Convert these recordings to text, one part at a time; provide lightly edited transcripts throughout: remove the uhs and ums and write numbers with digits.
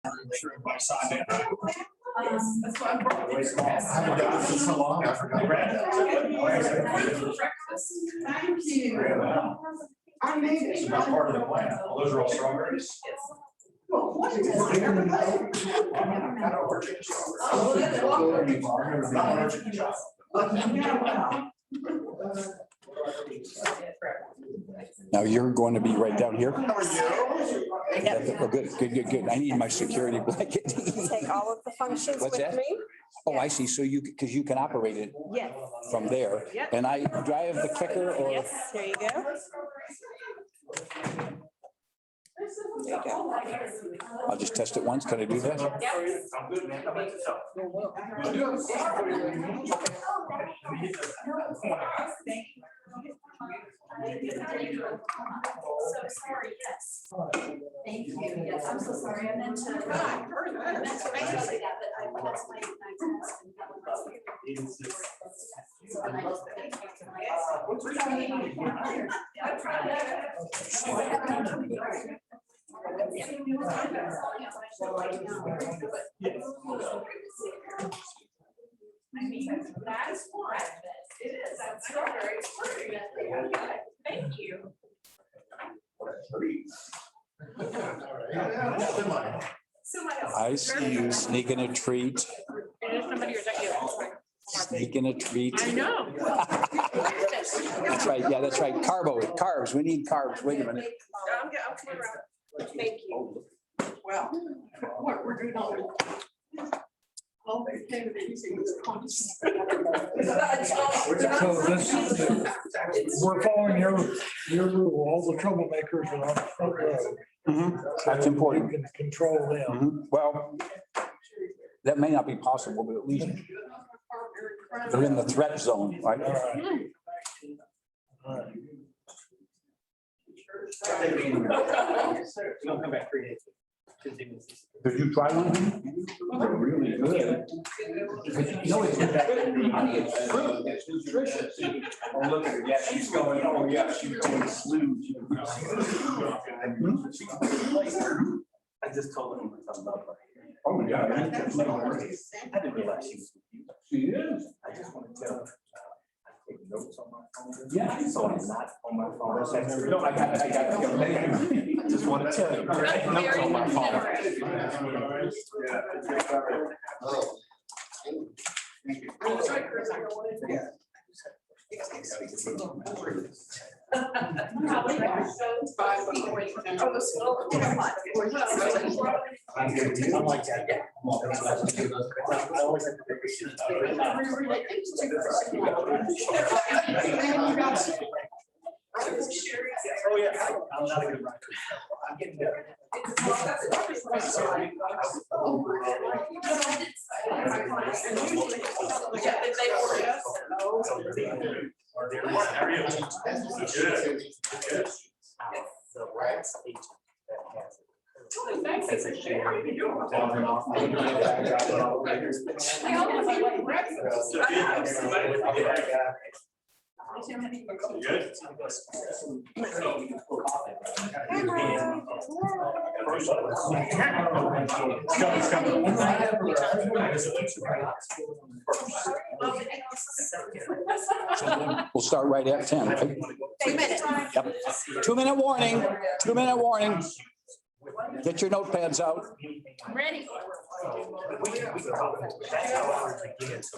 That's why I'm brought this. I haven't done it for so long, I forgot. Thank you. I made it. So that's part of the plan. Well, those are all strawberries. Well, what is it? Now you're going to be right down here? How are you? Oh, good. I need my security blanket. Take all of the functions What's with that? me. Oh, I see. So because you can operate it Yes. from there. Yep. And do I have the kicker or? Yes, there you go. There you go. I'll just test it once. Can I do that? I'm good, man. How about yourself? So sorry, yes. Thank you. Yes, I'm so sorry. I meant to. I meant to say that, but that's my task. I mean, that is fun. It is. That's strawberry. It's pretty. Thank you. I see you sneaking a treat. It is somebody or is that you? Sneaking a treat. I know. That's right. Yeah, that's right. Carbs. We need carbs. Wait a minute. I'll come around. Thank you. Well, what we're doing all. All they came to me, saying was conscious. So this, we're following your rule, all the troublemakers are on the front row. That's You important. can control them. Well, that may not be possible, but at least they're in the threat zone, right? All right. All right. Don't come back 3 days. Did you try one? They're really good. No, it's fruit. It's nutritious. Oh, look at her. Yeah, she's going, oh, yeah, she's going slew. I just told them something about her. Oh, my God. I didn't realize she was. She is. I just want to tell her. I take notes on my phone. Yeah. So I'm not on my phone. No, I got it. I just want to tell you. I take notes on my phone. I like that. I always have Oh, yeah. I'm not a good writer. I'm getting better. The last agent that has it. As a share. Good. We'll start right at 10, right? 2 minutes. Yep. 2-minute warning. 2-minute warning. Get your notepads out. I'm ready. That's how ours begins.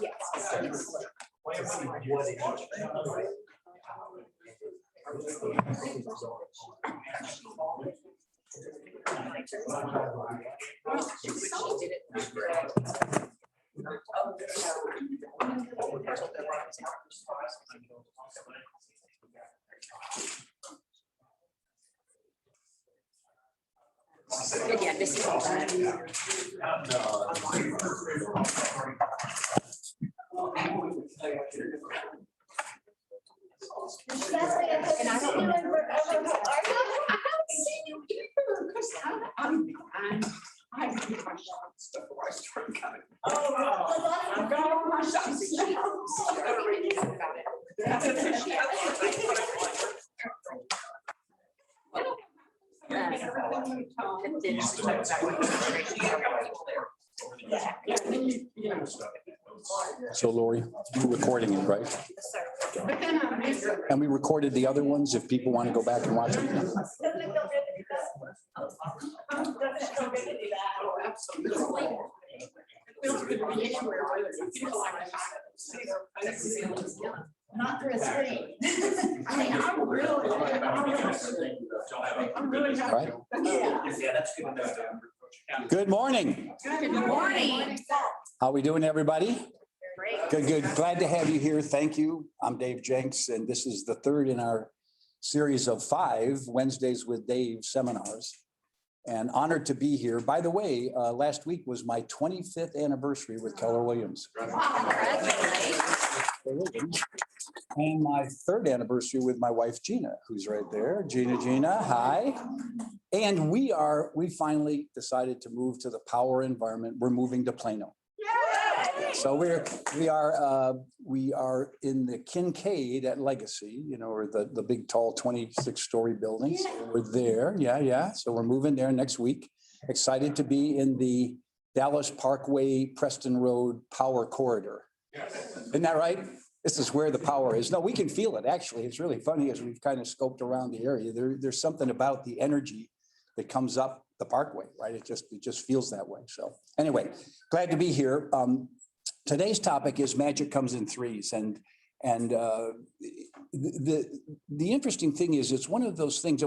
Yeah, this is all time. And I don't remember ever, I haven't seen you either, because I do my shots before I start coming. Oh, I've got all my shots now. About it. So Lori, you're recording it, right? But then I miss it. And we recorded the other ones if people want to go back and watch it. Oh, absolutely. It feels good to be anywhere where there's people like that. See their faces. Not through a screen. I mean, I'm really. I'm really happy. Right. Yeah, that's good enough. Good morning. Good morning. How we doing, everybody? Great. Good, good. Glad to have you here. Thank you. I'm Dave Jenks, and this is the third in our series of 5 Wednesdays with Dave seminars. And honored to be here. By the way, last week was my 25th anniversary with Keller Williams. And my 3rd anniversary with my wife, Gina, who's right there. Gina, hi. And we finally decided to move to the power environment. We're moving to Plano. So we are in the Kincaid at Legacy, you know, or the big tall 26-story buildings. We're there. Yeah. So we're moving there next week. Excited to be in the Dallas Parkway, Preston Road power corridor. Isn't that right? This is where the power is. No, we can feel it. Actually, it's really funny as we've kind of scoped around the area. There's something about the energy that comes up the parkway, right? It just feels that way. So anyway, glad to be here. Today's topic is magic comes in threes. And the interesting thing is it's one of those things.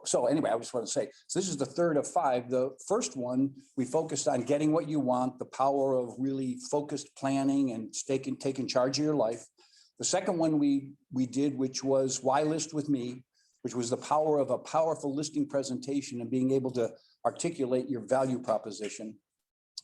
So anyway, I just want to say, so this is the 3rd of 5. The first one, we focused on getting what you want, the power of really focused planning and taking charge of your life. The second one we did, which was Why List With Me, which was the power of a powerful listing presentation and being able to articulate your value proposition.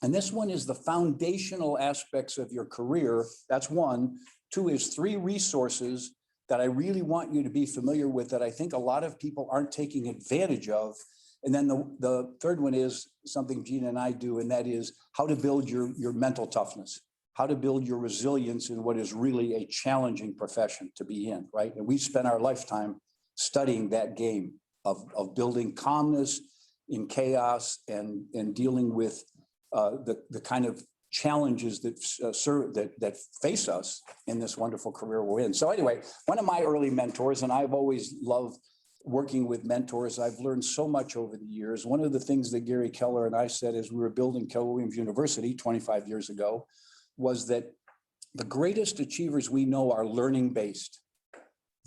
And this one is the foundational aspects of your career. That's 1. 2 is 3 resources that I really want you to be familiar with that I think a lot of people aren't taking advantage of. And then the 3rd one is something Gina and I do, and that is how to build your mental toughness, how to build your resilience in what is really a challenging profession to be in, right? And we spent our lifetime studying that game of building calmness in chaos and dealing with the kind of challenges that face us in this wonderful career we're in. So anyway, one of my early mentors, and I've always loved working with mentors. I've learned so much over the years. One of the things that Gary Keller and I said as we were building Keller Williams University 25 years ago was that the greatest achievers we know are learning based.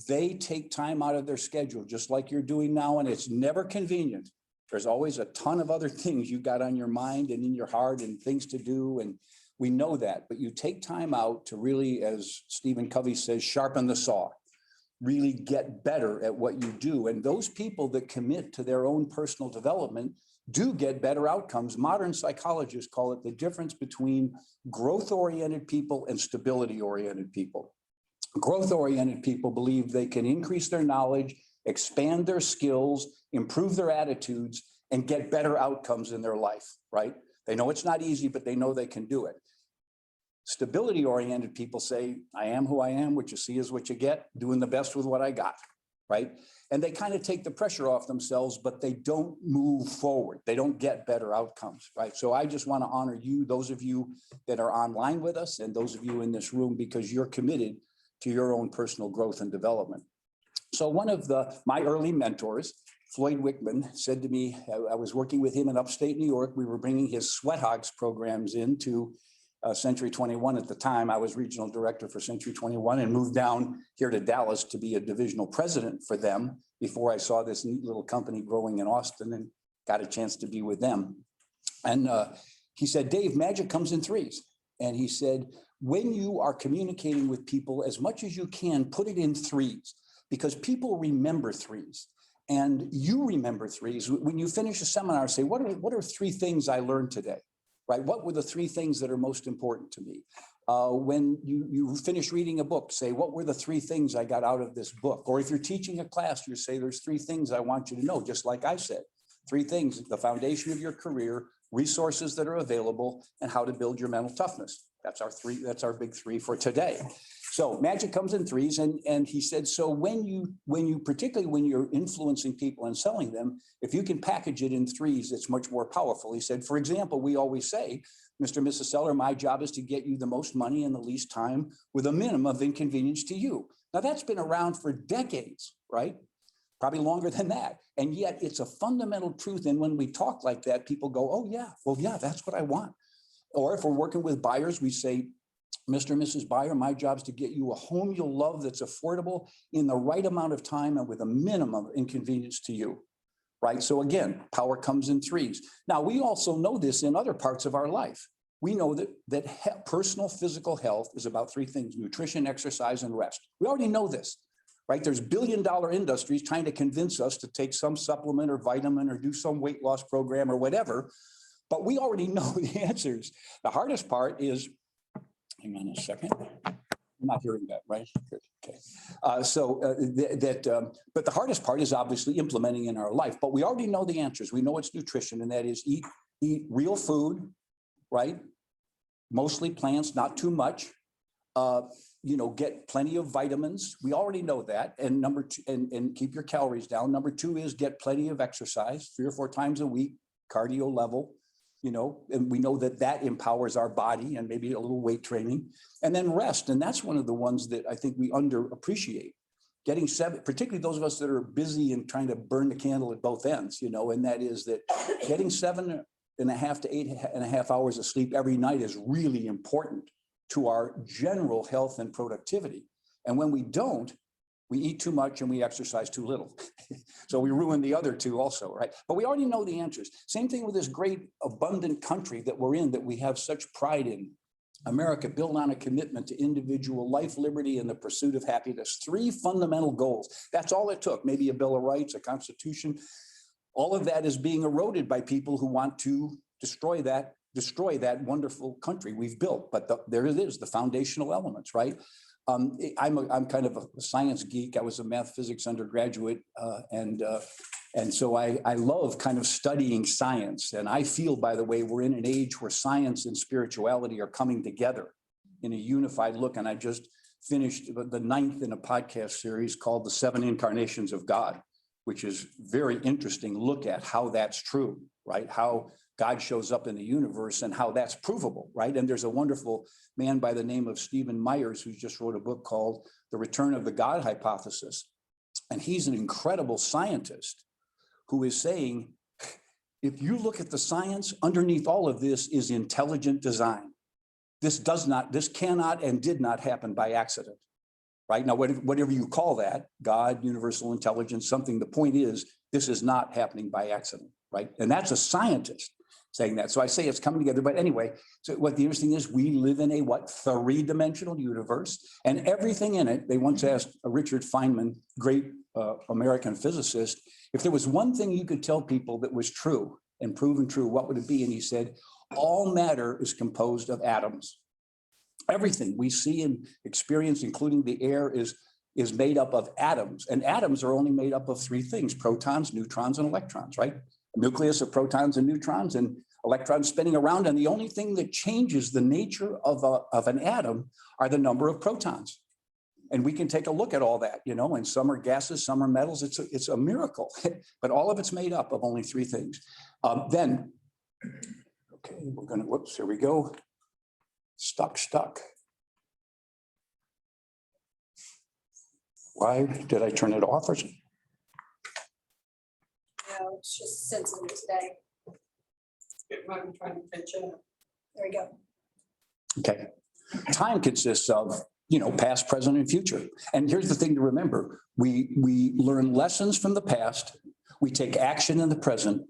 They take time out of their schedule, just like you're doing now, and it's never convenient. There's always a ton of other things you got on your mind and in your heart and things to do, and we know that. But you take time out to really, as Stephen Covey says, sharpen the saw, really get better at what you do. And those people that commit to their own personal development do get better outcomes. Modern psychologists call it the difference between growth-oriented people and stability-oriented people. Growth-oriented people believe they can increase their knowledge, expand their skills, improve their attitudes, and get better outcomes in their life, right? They know it's not easy, but they know they can do it. Stability-oriented people say, I am who I am, what you see is what you get, doing the best with what I got, right? And they kind of take the pressure off themselves, but they don't move forward. They don't get better outcomes, right? So I just want to honor you, those of you that are online with us, and those of you in this room, because you're committed to your own personal growth and development. So one of my early mentors, Floyd Wickman, said to me, I was working with him in upstate New York. We were bringing his Sweat Hogs programs into Century 21 at the time. I was regional director for Century 21 and moved down here to Dallas to be a divisional president for them before I saw this neat little company growing in Austin and got a chance to be with them. And he said, Dave, magic comes in threes. And he said, when you are communicating with people, as much as you can, put it in threes, because people remember threes. And you remember threes. When you finish a seminar, say, what are 3 things I learned today, right? What were the 3 things that are most important to me? When you finish reading a book, say, what were the 3 things I got out of this book? Or if you're teaching a class, you say, there's 3 things I want you to know, just like I said. 3 things, the foundation of your career, resources that are available, and how to build your mental toughness. That's our big 3 for today. So magic comes in threes. And he said, so when you, particularly when you're influencing people and selling them, if you can package it in threes, it's much more powerful. He said, for example, we always say Mr. and Mrs. Seller, my job is to get you the most money in the least time with a minimum of inconvenience to you. Now that's been around for decades, right? Probably longer than that. And yet it's a fundamental truth. And when we talk like that, people go, oh yeah, well, yeah, that's what I want. Or if we're working with buyers, we say, Mr. and Mrs. Buyer, my job is to get you a home you'll love that's affordable in the right amount of time and with a minimum of inconvenience to you, right? So again, power comes in threes. Now, we also know this in other parts of our life. We know that personal physical health is about three things: nutrition, exercise, and rest. We already know this, right? There's billion-dollar industries trying to convince us to take some supplement or vitamin or do some weight loss program or whatever, but we already know the answers. The hardest part is, hang on a second. I'm not hearing that, right? Good. Okay. But the hardest part is obviously implementing in our life, but we already know the answers. We know it's nutrition, and that is eat real food, right? Mostly plants, not too much. Get plenty of vitamins. We already know that. And number two, and keep your calories down. Number two is get plenty of exercise 3 or 4 times a week, cardio level. And we know that empowers our body, and maybe a little weight training, and then rest. And that's one of the ones that I think we underappreciate. Getting 7, particularly those of us that are busy and trying to burn the candle at both ends, and that is that getting 7.5 to 8.5 hours of sleep every night is really important to our general health and productivity. And when we don't, we eat too much and we exercise too little. So we ruin the other two also, right? But we already know the answers. Same thing with this great abundant country that we're in, that we have such pride in. America, built on a commitment to individual life, liberty, and the pursuit of happiness. 3 fundamental goals. That's all it took. Maybe a Bill of Rights, a Constitution. All of that is being eroded by people who want to destroy that wonderful country we've built. But there it is, the foundational elements, right? I'm kind of a science geek. I was a math physics undergraduate, and so I love kind of studying science. And I feel, by the way, we're in an age where science and spirituality are coming together in a unified look. And I just finished the 9th in a podcast series called The 7 Incarnations of God, which is very interesting look at how that's true, right? How God shows up in the universe and how that's provable, right? And there's a wonderful man by the name of Stephen Myers who just wrote a book called The Return of the God Hypothesis. And he's an incredible scientist who is saying, if you look at the science, underneath all of this is intelligent design. This cannot and did not happen by accident, right? Now, whatever you call that, God, universal intelligence, something, the point is, this is not happening by accident, right? And that's a scientist saying that. So I say it's coming together. But anyway, so what the interesting is, we live in a 3-dimensional universe, and everything in it. They once asked Richard Feynman, great American physicist, if there was one thing you could tell people that was true and proven true, what would it be? And he said, all matter is composed of atoms. Everything we see and experience, including the air, is made up of atoms. And atoms are only made up of 3 things: protons, neutrons, and electrons, right? Nucleus of protons and neutrons, and electrons spinning around. And the only thing that changes the nature of an atom are the number of protons. And we can take a look at all that, and some are gases, some are metals. It's a miracle, but all of it's made up of only 3 things. Okay, we're gonna, whoops, here we go. Stuck. Why did I turn it off or something? No, it's just sensitive today. It might be trying to pitch in. There we go. Okay. Time consists of, past, present, and future. And here's the thing to remember. We learn lessons from the past, we take action in the present,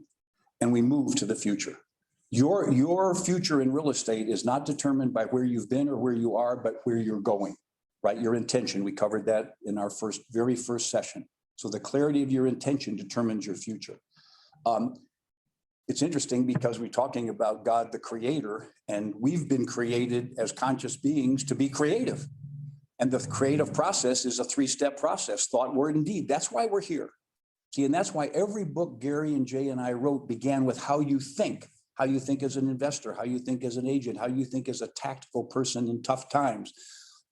and we move to the future. Your future in real estate is not determined by where you've been or where you are, but where you're going, right? Your intention. We covered that in our very first session. So the clarity of your intention determines your future. It's interesting because we're talking about God, the creator, and we've been created as conscious beings to be creative. And the creative process is a 3-step process: thought, word, and deed. That's why we're here. See, and that's why every book Gary and Jay and I wrote began with how you think as an investor, how you think as an agent, how you think as a tactical person in tough times.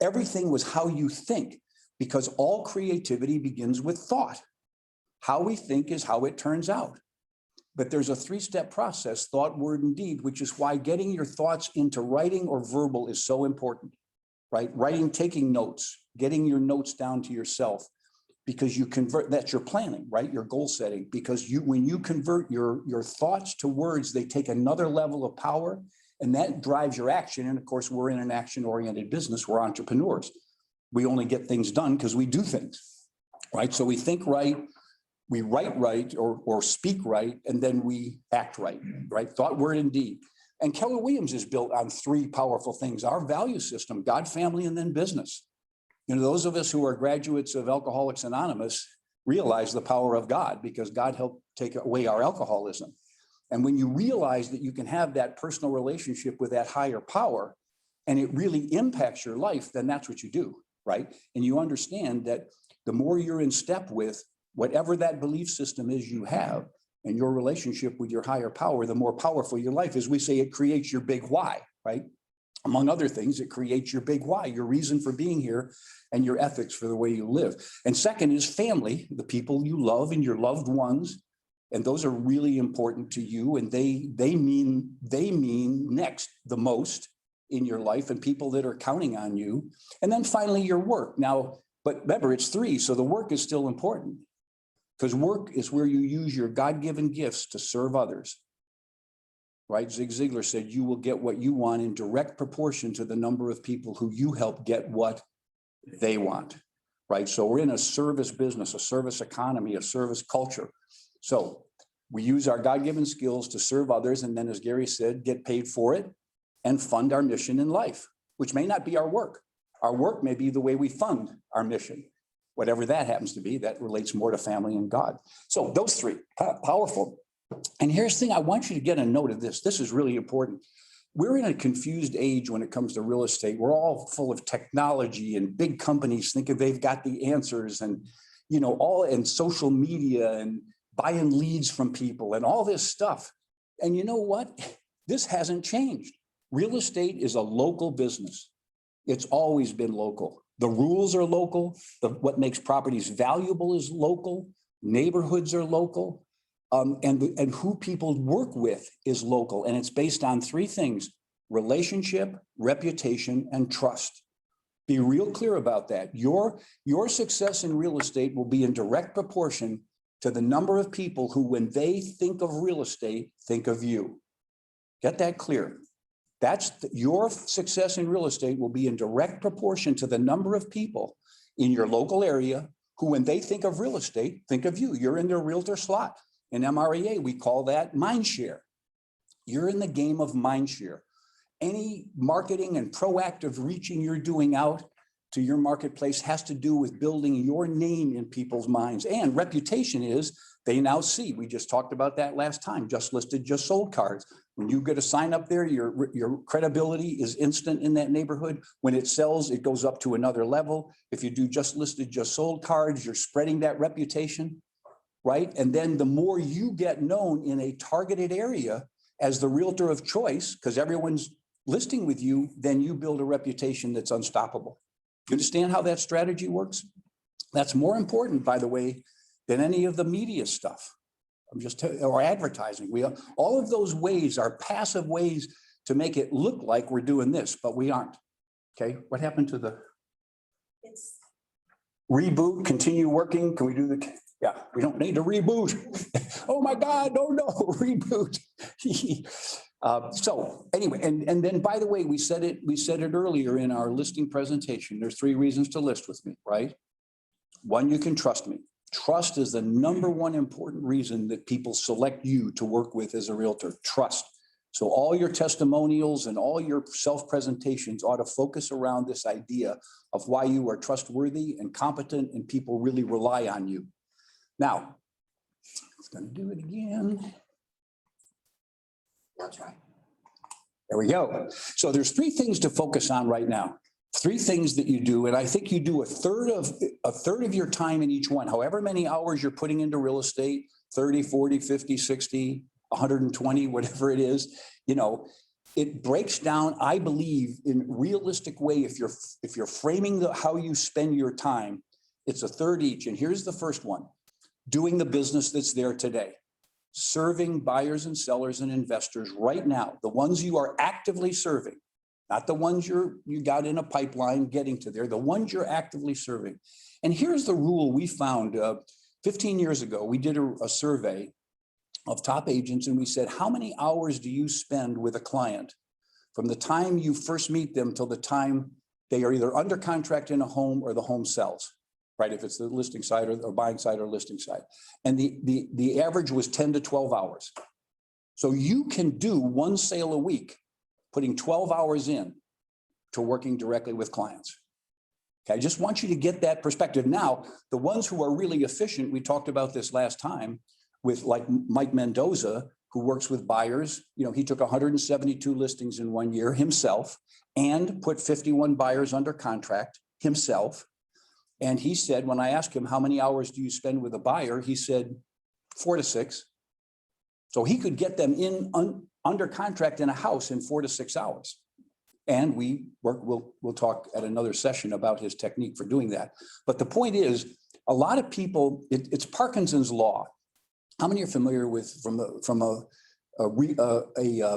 Everything was how you think, because all creativity begins with thought. How we think is how it turns out. But there's a three-step process, thought, word, and deed, which is why getting your thoughts into writing or verbal is so important, right? Writing, taking notes, getting your notes down to yourself, because you convert, that's your planning, right? Your goal setting, because when you convert your thoughts to words, they take another level of power, and that drives your action. And of course, we're in an action-oriented business. We're entrepreneurs. We only get things done because we do things, right? So we think right, we write right, or speak right, and then we act right, right? Thought, word, and deed. And Keller Williams is built on three powerful things: our value system, God, family, and then business. You know, those of us who are graduates of Alcoholics Anonymous realize the power of God, because God helped take away our alcoholism. And when you realize that you can have that personal relationship with that higher power, and it really impacts your life, then that's what you do, right? And you understand that the more you're in step with whatever that belief system is you have, and your relationship with your higher power, the more powerful your life is. We say it creates your big why, right? Among other things, it creates your big why, your reason for being here, and your ethics for the way you live. And second is family, the people you love and your loved ones. And those are really important to you. And they mean next the most in your life, and people that are counting on you. And then finally, your work. Now, but remember, it's three. So the work is still important, because work is where you use your God-given gifts to serve others. Right? Zig Ziglar said, you will get what you want in direct proportion to the number of people who you help get what they want. Right? So we're in a service business, a service economy, a service culture. So we use our God-given skills to serve others. And then, as Gary said, get paid for it and fund our mission in life, which may not be our work. Our work may be the way we fund our mission, whatever that happens to be. That relates more to family and God. So those three, powerful. And here's the thing, I want you to get a note of this. This is really important. We're in a confused age when it comes to real estate. We're all full of technology, and big companies thinking they've got the answers, and, you know, all in social media and buying leads from people and all this stuff. And you know what? This hasn't changed. Real estate is a local business. It's always been local. The rules are local. What makes properties valuable is local. Neighborhoods are local. And who people work with is local. And it's based on three things: relationship, reputation, and trust. Be real clear about that. Your success in real estate will be in direct proportion to the number of people who, when they think of real estate, think of you. Get that clear. Your success in real estate will be in direct proportion to the number of people in your local area who, when they think of real estate, think of you. You're in their realtor slot. In MREA, we call that mind share. You're in the game of mind share. Any marketing and proactive reaching you're doing out to your marketplace has to do with building your name in people's minds. And reputation is, they now see, we just talked about that last time, just listed, just sold cards. When you get a sign up there, your credibility is instant in that neighborhood. When it sells, it goes up to another level. If you do just listed, just sold cards, you're spreading that reputation, right? And then the more you get known in a targeted area as the realtor of choice, because everyone's listing with you, then you build a reputation that's unstoppable. You understand how that strategy works? That's more important, by the way, than any of the media stuff. Or advertising. All of those ways are passive ways to make it look like we're doing this, but we aren't. Okay, what happened to the reboot? Continue working? Can we do the? Yeah, we don't need to reboot. Oh my God, no, reboot. So anyway, and then, by the way, we said it earlier in our listing presentation. There's 3 reasons to list with me, right? 1, you can trust me. Trust is the number 1 important reason that people select you to work with as a realtor. Trust. So all your testimonials and all your self-presentations ought to focus around this idea of why you are trustworthy and competent, and people really rely on you. Now, it's going to do it again. I'll try. There we go. So there's 3 things to focus on right now. 3 things that you do, and I think you do a third of your time in each one. However many hours you're putting into real estate, 30, 40, 50, 60, 120, whatever it is, you know, it breaks down, I believe, in realistic way. If you're framing how you spend your time, it's a third each. And here's the first one: doing the business that's there today. serving buyers and sellers and investors right now, the ones you are actively serving, not the ones you got in a pipeline getting to there, the ones you're actively serving. And here's the rule we found 15 years ago. We did a survey of top agents and we said, how many hours do you spend with a client from the time you first meet them till the time they are either under contract in a home or the home sells, right? If it's the listing side or buying side or listing side. And the average was 10 to 12 hours. So you can do one sale a week, putting 12 hours in to working directly with clients. Okay, I just want you to get that perspective. Now, the ones who are really efficient, we talked about this last time with like Mike Mendoza, who works with buyers. You know, he took 172 listings in 1 year himself and put 51 buyers under contract himself. And he said, when I asked him, how many hours do you spend with a buyer? He said 4 to 6. So he could get them in under contract in a house in 4 to 6 hours. And we'll talk at another session about his technique for doing that. But the point is, a lot of people, it's Parkinson's law. How many are familiar with from a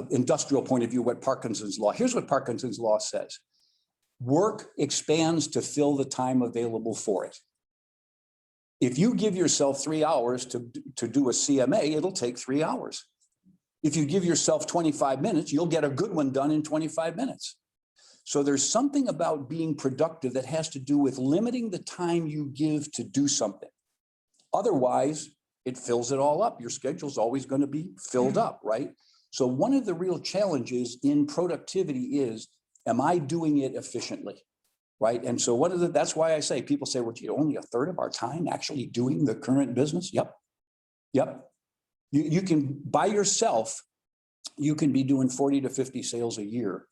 industrial point of view what Parkinson's law? Here's what Parkinson's law says: work expands to fill the time available for it. If you give yourself 3 hours to do a CMA, it'll take 3 hours. If you give yourself 25 minutes, you'll get a good one done in 25 minutes. So there's something about being productive that has to do with limiting the time you give to do something. Otherwise, it fills it all up. Your schedule's always going to be filled up, right? So one of the real challenges in productivity is, am I doing it efficiently, right? And so that's why I say, people say, well, gee, only a third of our time actually doing the current business. Yep. You can, by yourself, you can be doing 40 to 50 sales a year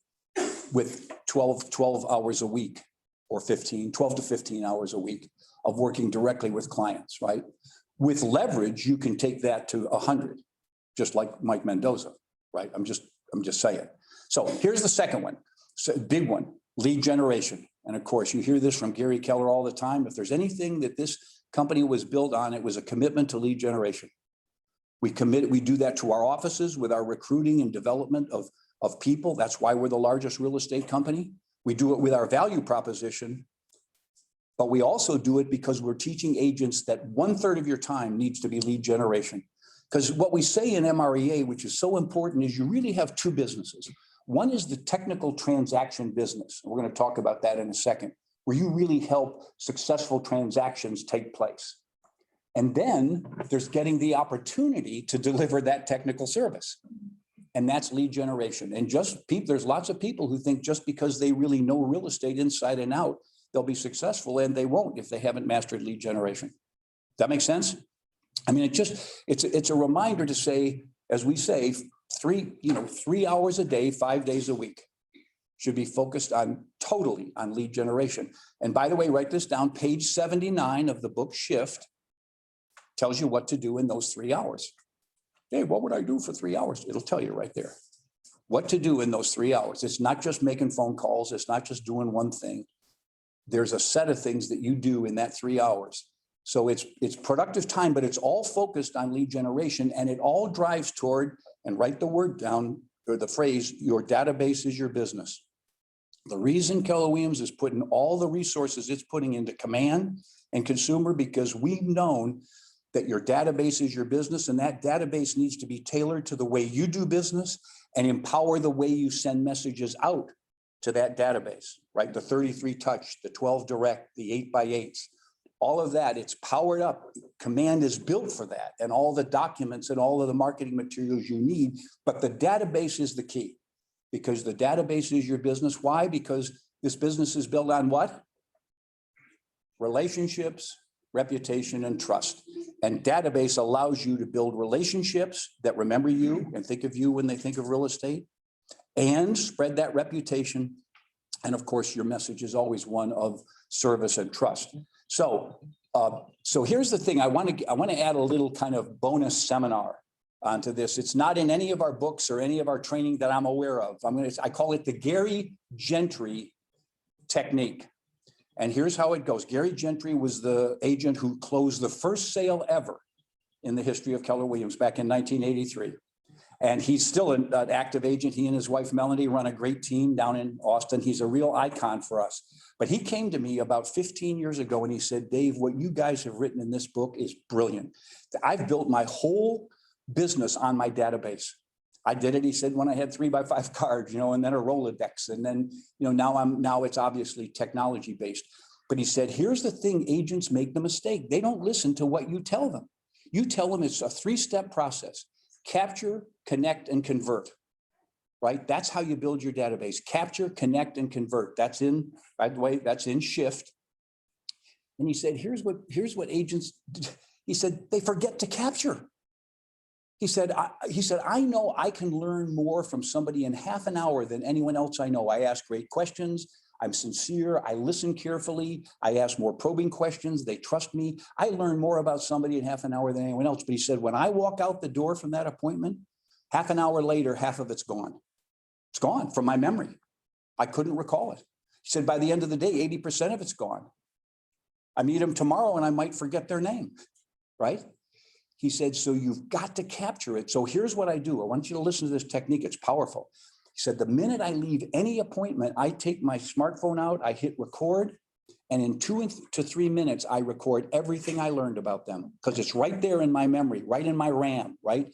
with 12 hours a week or 12 to 15 hours a week of working directly with clients, right? With leverage, you can take that to 100, just like Mike Mendoza, right? I'm just saying. So here's the second one, so big one, lead generation. And of course, you hear this from Gary Keller all the time. If there's anything that this company was built on, it was a commitment to lead generation. We do that to our offices with our recruiting and development of people. That's why we're the largest real estate company. We do it with our value proposition, but we also do it because we're teaching agents that 1/3 of your time needs to be lead generation. Because what we say in MREA, which is so important, is you really have two businesses. One is the technical transaction business. We're going to talk about that in a second, where you really help successful transactions take place. And then there's getting the opportunity to deliver that technical service. And that's lead generation. And there's lots of people who think just because they really know real estate inside and out, they'll be successful, and they won't if they haven't mastered lead generation. That makes sense? I mean, it's a reminder to say, as we say, 3 hours a day, 5 days a week should be focused totally on lead generation. And by the way, write this down, page 79 of the book Shift tells you what to do in those 3 hours. Hey, what would I do for 3 hours? It'll tell you right there what to do in those 3 hours. It's not just making phone calls. It's not just doing one thing. There's a set of things that you do in that 3 hours. So it's productive time, but it's all focused on lead generation, and it all drives toward, and write the word down, or the phrase, your database is your business. The reason Keller Williams is putting all the resources it's putting into command and consumer, because we've known that your database is your business, and that database needs to be tailored to the way you do business and empower the way you send messages out to that database, right? The 33 touch, the 12 direct, the 8x8s, all of that, it's powered up. Command is built for that, and all the documents and all of the marketing materials you need. But the database is the key, because the database is your business. Why? Because this business is built on what? Relationships, reputation, and trust. And database allows you to build relationships that remember you and think of you when they think of real estate, and spread that reputation. And of course, your message is always one of service and trust. So here's the thing. I want to add a little kind of bonus seminar onto this. It's not in any of our books or any of our training that I'm aware of. I call it the Gary Gentry technique. And here's how it goes. Gary Gentry was the agent who closed the first sale ever in the history of Keller Williams back in 1983. And he's still an active agent. He and his wife, Melanie, run a great team down in Austin. He's a real icon for us. But he came to me about 15 years ago and he said, Dave, what you guys have written in this book is brilliant. I've built my whole business on my database. I did it, he said, when I had 3x5 cards, and then a Rolodex. And then, now it's obviously technology based. But he said, here's the thing, agents make the mistake. They don't listen to what you tell them. You tell them it's a 3-step process: capture, connect, and convert. Right? That's how you build your database. Capture, connect, and convert. That's in, by the way, that's in shift. And he said, here's what agents, he said, they forget to capture. He said, I know I can learn more from somebody in half an hour than anyone else I know. I ask great questions. I'm sincere. I listen carefully. I ask more probing questions. They trust me. I learn more about somebody in half an hour than anyone else. But he said, when I walk out the door from that appointment, half an hour later, half of it's gone. It's gone from my memory. I couldn't recall it. He said, by the end of the day, 80% of it's gone. I meet them tomorrow and I might forget their name, right? He said, so you've got to capture it. So here's what I do. I want you to listen to this technique. It's powerful. He said, the minute I leave any appointment, I take my smartphone out, I hit record, and in 2 to 3 minutes, I record everything I learned about them because it's right there in my memory, right in my RAM, right?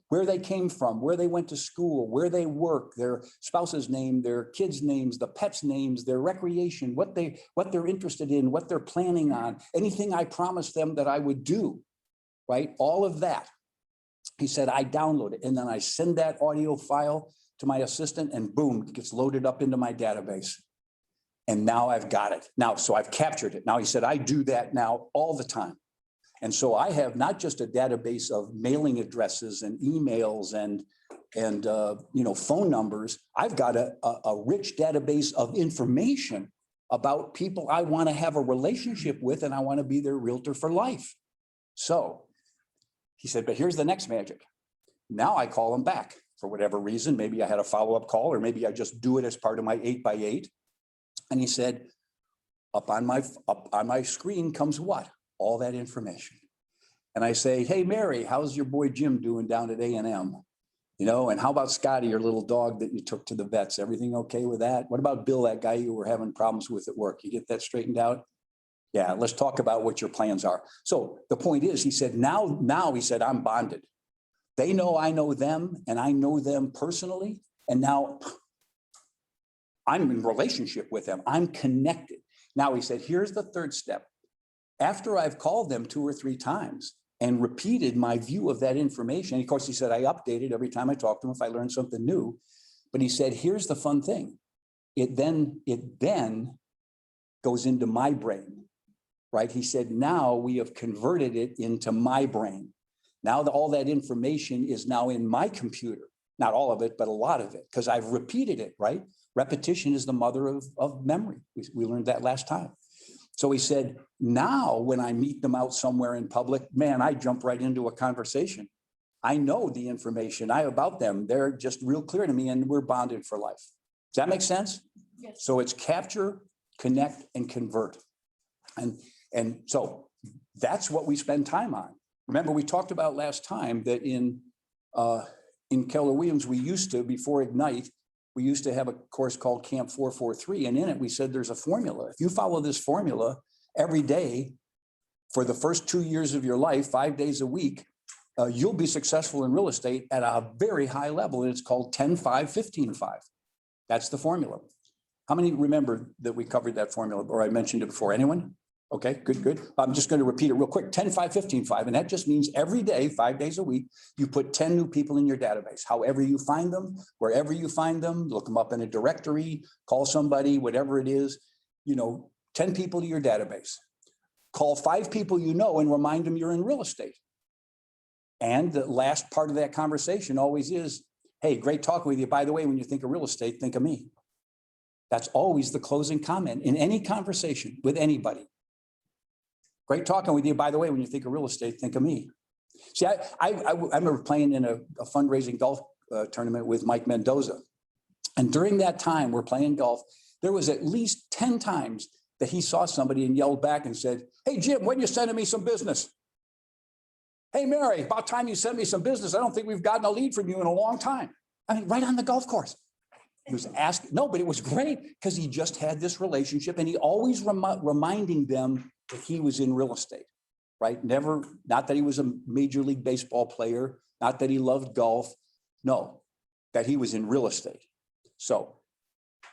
Where they came from, where they went to school, where they work, their spouse's name, their kids' names, the pets' names, their recreation, what they're interested in, what they're planning on, anything I promised them that I would do, right? All of that. He said, I download it and then I send that audio file to my assistant and boom, it gets loaded up into my database. And now I've got it. Now, so I've captured it. Now he said, I do that now all the time. And so I have not just a database of mailing addresses and emails and phone numbers. I've got a rich database of information about people I want to have a relationship with and I want to be their realtor for life. So he said, but here's the next magic. Now I call them back for whatever reason. Maybe I had a follow-up call or maybe I just do it as part of my 8x8. And he said, up on my screen comes what? All that information. And I say, hey, Mary, how's your boy Jim doing down at A&M? And how about Scotty, your little dog that you took to the vets? Everything okay with that? What about Bill, that guy you were having problems with at work? You get that straightened out? Yeah, let's talk about what your plans are. So the point is, he said, now he said, I'm bonded. They know I know them and I know them personally. And now I'm in relationship with them. I'm connected. Now he said, here's the third step. After I've called them 2 or 3 times and repeated my view of that information, of course, he said, I update it every time I talk to them if I learn something new. But he said, here's the fun thing. It then goes into my brain, right? He said, now we have converted it into my brain. Now all that information is now in my computer, not all of it, but a lot of it, because I've repeated it, right? Repetition is the mother of memory. We learned that last time. So he said, now when I meet them out somewhere in public, man, I jump right into a conversation. I know the information about them. They're just real clear to me and we're bonded for life. Does that make sense? Yes. So it's capture, connect, and convert. And so that's what we spend time on. Remember, we talked about last time that in Keller Williams, we used to, before Ignite, we used to have a course called Camp 443. And in it, we said there's a formula. If you follow this formula every day for the first 2 years of your life, 5 days a week, you'll be successful in real estate at a very high level. And it's called 10-5-15-5. That's the formula. How many remember that we covered that formula or I mentioned it before? Anyone? Okay, good. I'm just going to repeat it real quick. 10-5-15-5. And that just means every day, 5 days a week, you put 10 new people in your database. However you find them, wherever you find them, look them up in a directory, call somebody, whatever it is, 10 people to your database. Call 5 people you know and remind them you're in real estate. And the last part of that conversation always is, hey, great talking with you. By the way, when you think of real estate, think of me. That's always the closing comment in any conversation with anybody. Great talking with you. By the way, when you think of real estate, think of me. See, I remember playing in a fundraising golf tournament with Mike Mendoza. And during that time, we're playing golf. There was at least 10 times that he saw somebody and yelled back and said, hey, Jim, when you sending me some business? Hey, Mary, about time you sent me some business. I don't think we've gotten a lead from you in a long time. I mean, right on the golf course. He was asking, no, but it was great because he just had this relationship and he always reminding them that he was in real estate, right? Never, not that he was a Major League Baseball player, not that he loved golf. No, that he was in real estate. So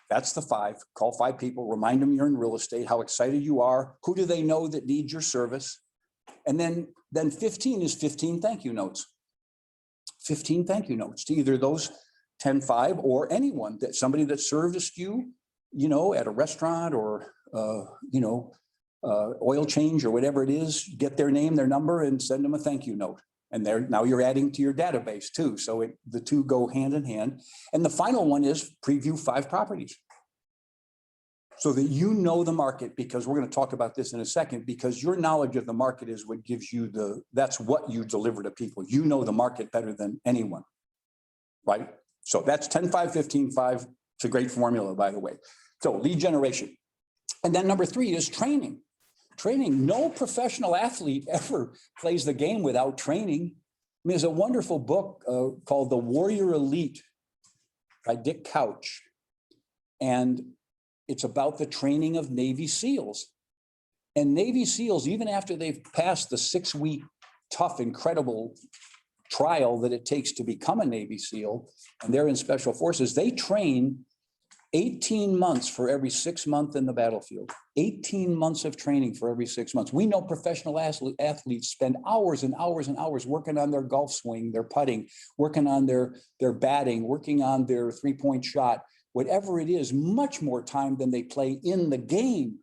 that's the 5. Call 5 people, remind them you're in real estate, how excited you are. Who do they know that needs your service? And then 15 is 15 thank you notes. 15 thank you notes to either those 10-5 or anyone that somebody that serviced you, you know, at a restaurant or, oil change or whatever it is, get their name, their number and send them a thank you note. And there, now you're adding to your database too. So the two go hand in hand. And the final one is preview 5 properties. So that you know the market, because we're going to talk about this in a second, because your knowledge of the market is what gives you that's what you deliver to people. You know the market better than anyone, right? So that's 10-5, 15-5. It's a great formula, by the way. So lead generation. And then number 3 is training. Training. No professional athlete ever plays the game without training. I mean, there's a wonderful book called The Warrior Elite by Dick Couch. And it's about the training of Navy SEALs. And Navy SEALs, even after they've passed the 6-week tough, incredible trial that it takes to become a Navy SEAL, and they're in special forces, they train 18 months for every 6 months in the battlefield. 18 months of training for every 6 months. We know professional athletes spend hours and hours and hours working on their golf swing, their putting, working on their batting, working on their 3-point shot, whatever it is, much more time than they play in the game.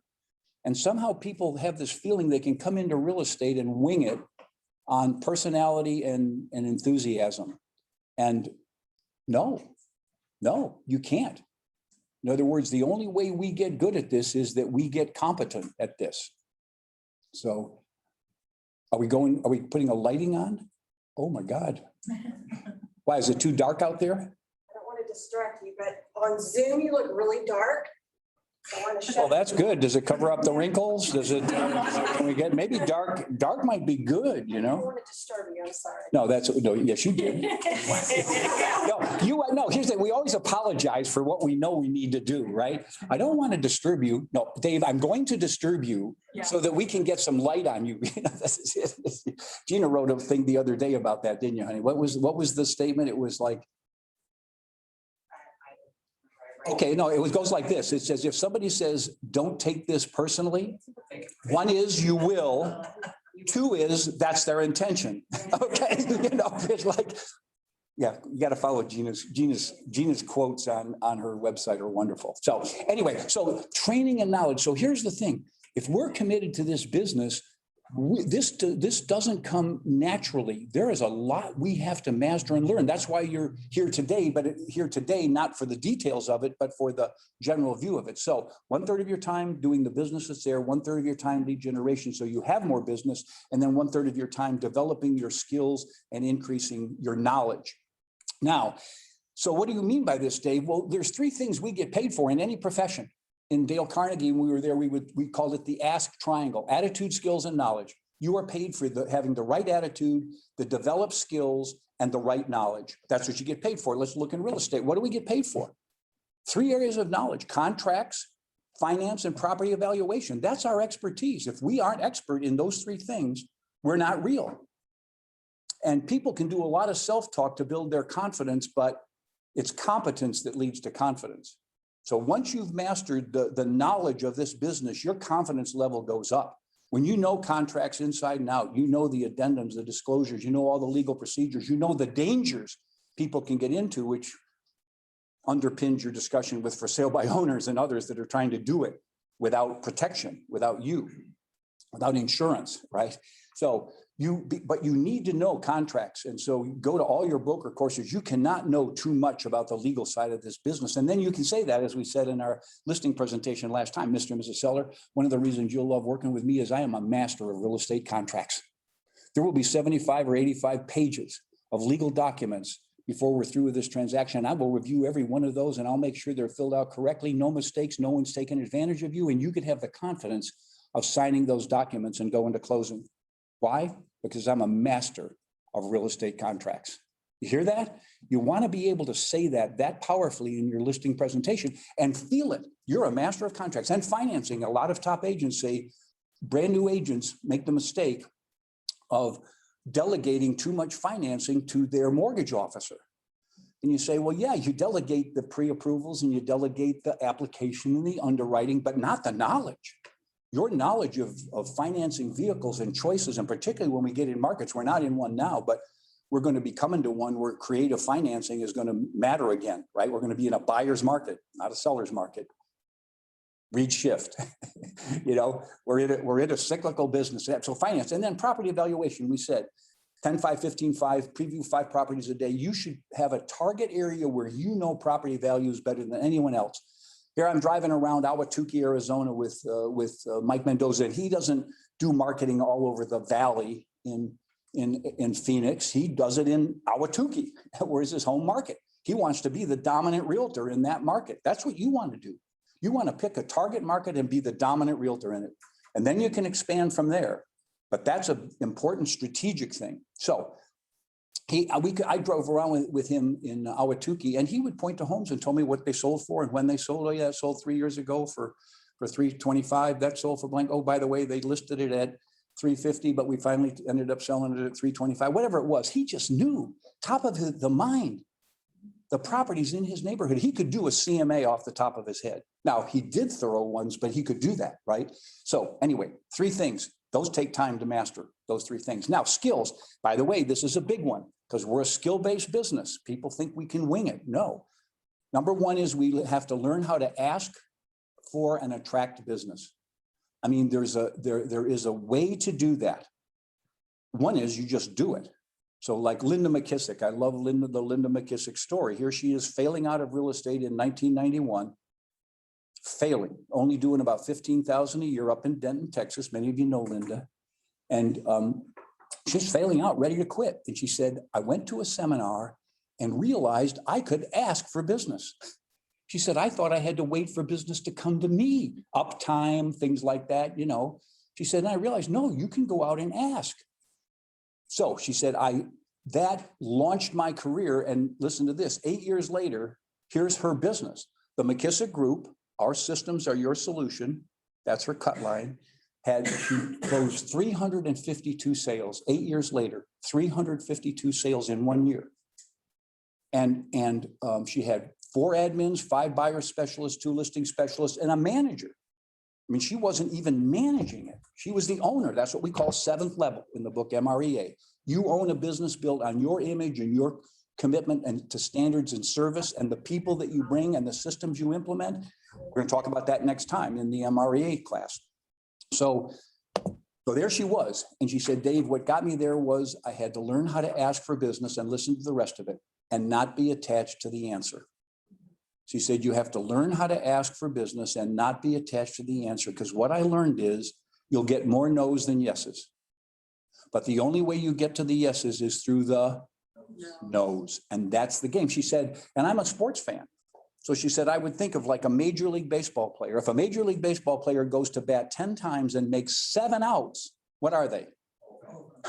And somehow people have this feeling they can come into real estate and wing it on personality and enthusiasm. And no, you can't. In other words, the only way we get good at this is that we get competent at this. So are we putting a lighting on? Oh my God. Why, is it too dark out there? I don't want to distract you, but on Zoom, you look really dark. I want to Oh, shut. that's good. Does it cover up the wrinkles? Does it, can we get, maybe dark might be good, you I don't know? want to disturb you, I'm sorry. No, yes, you did. No, here's the, we always apologize for what we know we need to do, right? I don't want to disturb you. No, Dave, I'm going to disturb you so that we can get some light on you. Gina wrote a thing the other day about that, didn't you, honey? What was the statement? It was like, okay, no, it goes like this. It says, if somebody says, don't take this personally, 1 is you will, 2 is that's their intention. Okay, it's like, yeah, you got to follow Gina's quotes on her website are wonderful. So anyway, so training and knowledge. So here's the thing. If we're committed to this business, this doesn't come naturally. There is a lot we have to master and learn. That's why you're here today, but here today, not for the details of it, but for the general view of it. So 1/3 of your time doing the business that's there, 1/3 of your time lead generation, so you have more business, and then 1/3 of your time developing your skills and increasing your knowledge. Now, so what do you mean by this, Dave? Well, there's 3 things we get paid for in any profession. In Dale Carnegie, when we were there, we called it the ASK triangle: attitude, skills, and knowledge. You are paid for having the right attitude, the developed skills, and the right knowledge. That's what you get paid for. Let's look in real estate. What do we get paid for? 3 areas of knowledge: contracts, finance, and property evaluation. That's our expertise. If we aren't expert in those 3 things, we're not real. And people can do a lot of self-talk to build their confidence, but it's competence that leads to confidence. So once you've mastered the knowledge of this business, your confidence level goes up. When you know contracts inside and out, you know the addendums, the disclosures, you know all the legal procedures, you know the dangers people can get into, which underpins your discussion with for sale by owners and others that are trying to do it without protection, without insurance, right? So but you need to know contracts. And so you go to all your broker courses. You cannot know too much about the legal side of this business. And then you can say that, as we said in our listing presentation last time, Mr. and Mrs. Seller, one of the reasons you'll love working with me is I am a master of real estate contracts. There will be 75 or 85 pages of legal documents before we're through with this transaction. I will review every one of those and I'll make sure they're filled out correctly. No mistakes, no one's taken advantage of you. And you can have the confidence of signing those documents and go into closing. Why? Because I'm a master of real estate contracts. You hear that? You want to be able to say that powerfully in your listing presentation and feel it. You're a master of contracts and financing. A lot of top agents say, brand new agents make the mistake of delegating too much financing to their mortgage officer. And you say, well, yeah, you delegate the pre-approvals and you delegate the application and the underwriting, but not the knowledge. Your knowledge of financing vehicles and choices, and particularly when we get in markets, we're not in one now, but we're going to be coming to one where creative financing is going to matter again, right? We're going to be in a buyer's market, not a seller's market. Read shift. You know, we're in a cyclical business. So finance, and then property evaluation, we said 10, 5, 15, 5, preview 5 properties a day. You should have a target area where you know property value is better than anyone else. Here I'm driving around Ahwatukee, Arizona with Mike Mendoza, and he doesn't do marketing all over the valley in Phoenix. He does it in Ahwatukee, where's his home market. He wants to be the dominant realtor in that market. That's what you want to do. You want to pick a target market and be the dominant realtor in it. And then you can expand from there. But that's an important strategic thing. So I drove around with him in Ahwatukee, and he would point to homes and told me what they sold for and when they sold. Oh yeah, it sold 3 years ago for $325. That sold for blank. Oh, by the way, they listed it at $350, but we finally ended up selling it at $325. Whatever it was, he just knew, top of the mind, the properties in his neighborhood. He could do a CMA off the top of his head. Now, he did thorough ones, but he could do that, right? So anyway, 3 things. Those take time to master, those 3 things. Now, skills, by the way, this is a big one because we're a skill-based business. People think we can wing it. No. Number 1 is we have to learn how to ask for and attract business. I mean, there is a way to do that. One is you just do it. So like Linda McKissick, I love the Linda McKissick story. Here she is failing out of real estate in 1991, failing, only doing about $15,000 a year up in Denton, Texas. Many of you know Linda. And she's failing out, ready to quit. And she said, I went to a seminar and realized I could ask for business. She said, I thought I had to wait for business to come to me, uptime, things like that, you know. She said, and I realized, no, you can go out and ask. So she said, that launched my career. And listen to this, 8 years later, here's her business. The McKissick Group, our systems are your solution. That's her cut line. She closed 352 sales 8 years later, 352 sales in 1 year. And she had 4 admins, 5 buyer specialists, 2 listing specialists, and a manager. I mean, she wasn't even managing it. She was the owner. That's what we call 7th level in the book MREA. You own a business built on your image and your commitment and to standards and service and the people that you bring and the systems you implement. We're going to talk about that next time in the MREA class. So there she was. And she said, Dave, what got me there was I had to learn how to ask for business and listen to the rest of it and not be attached to the answer. She said, you have to learn how to ask for business and not be attached to the answer. Because what I learned is you'll get more no's than yeses. But the only way you get to the yeses is through the no's. And that's the game. She said, and I'm a sports fan. So she said, I would think of like a Major League Baseball player. If a Major League Baseball player goes to bat 10 times and makes 7 outs, what are they?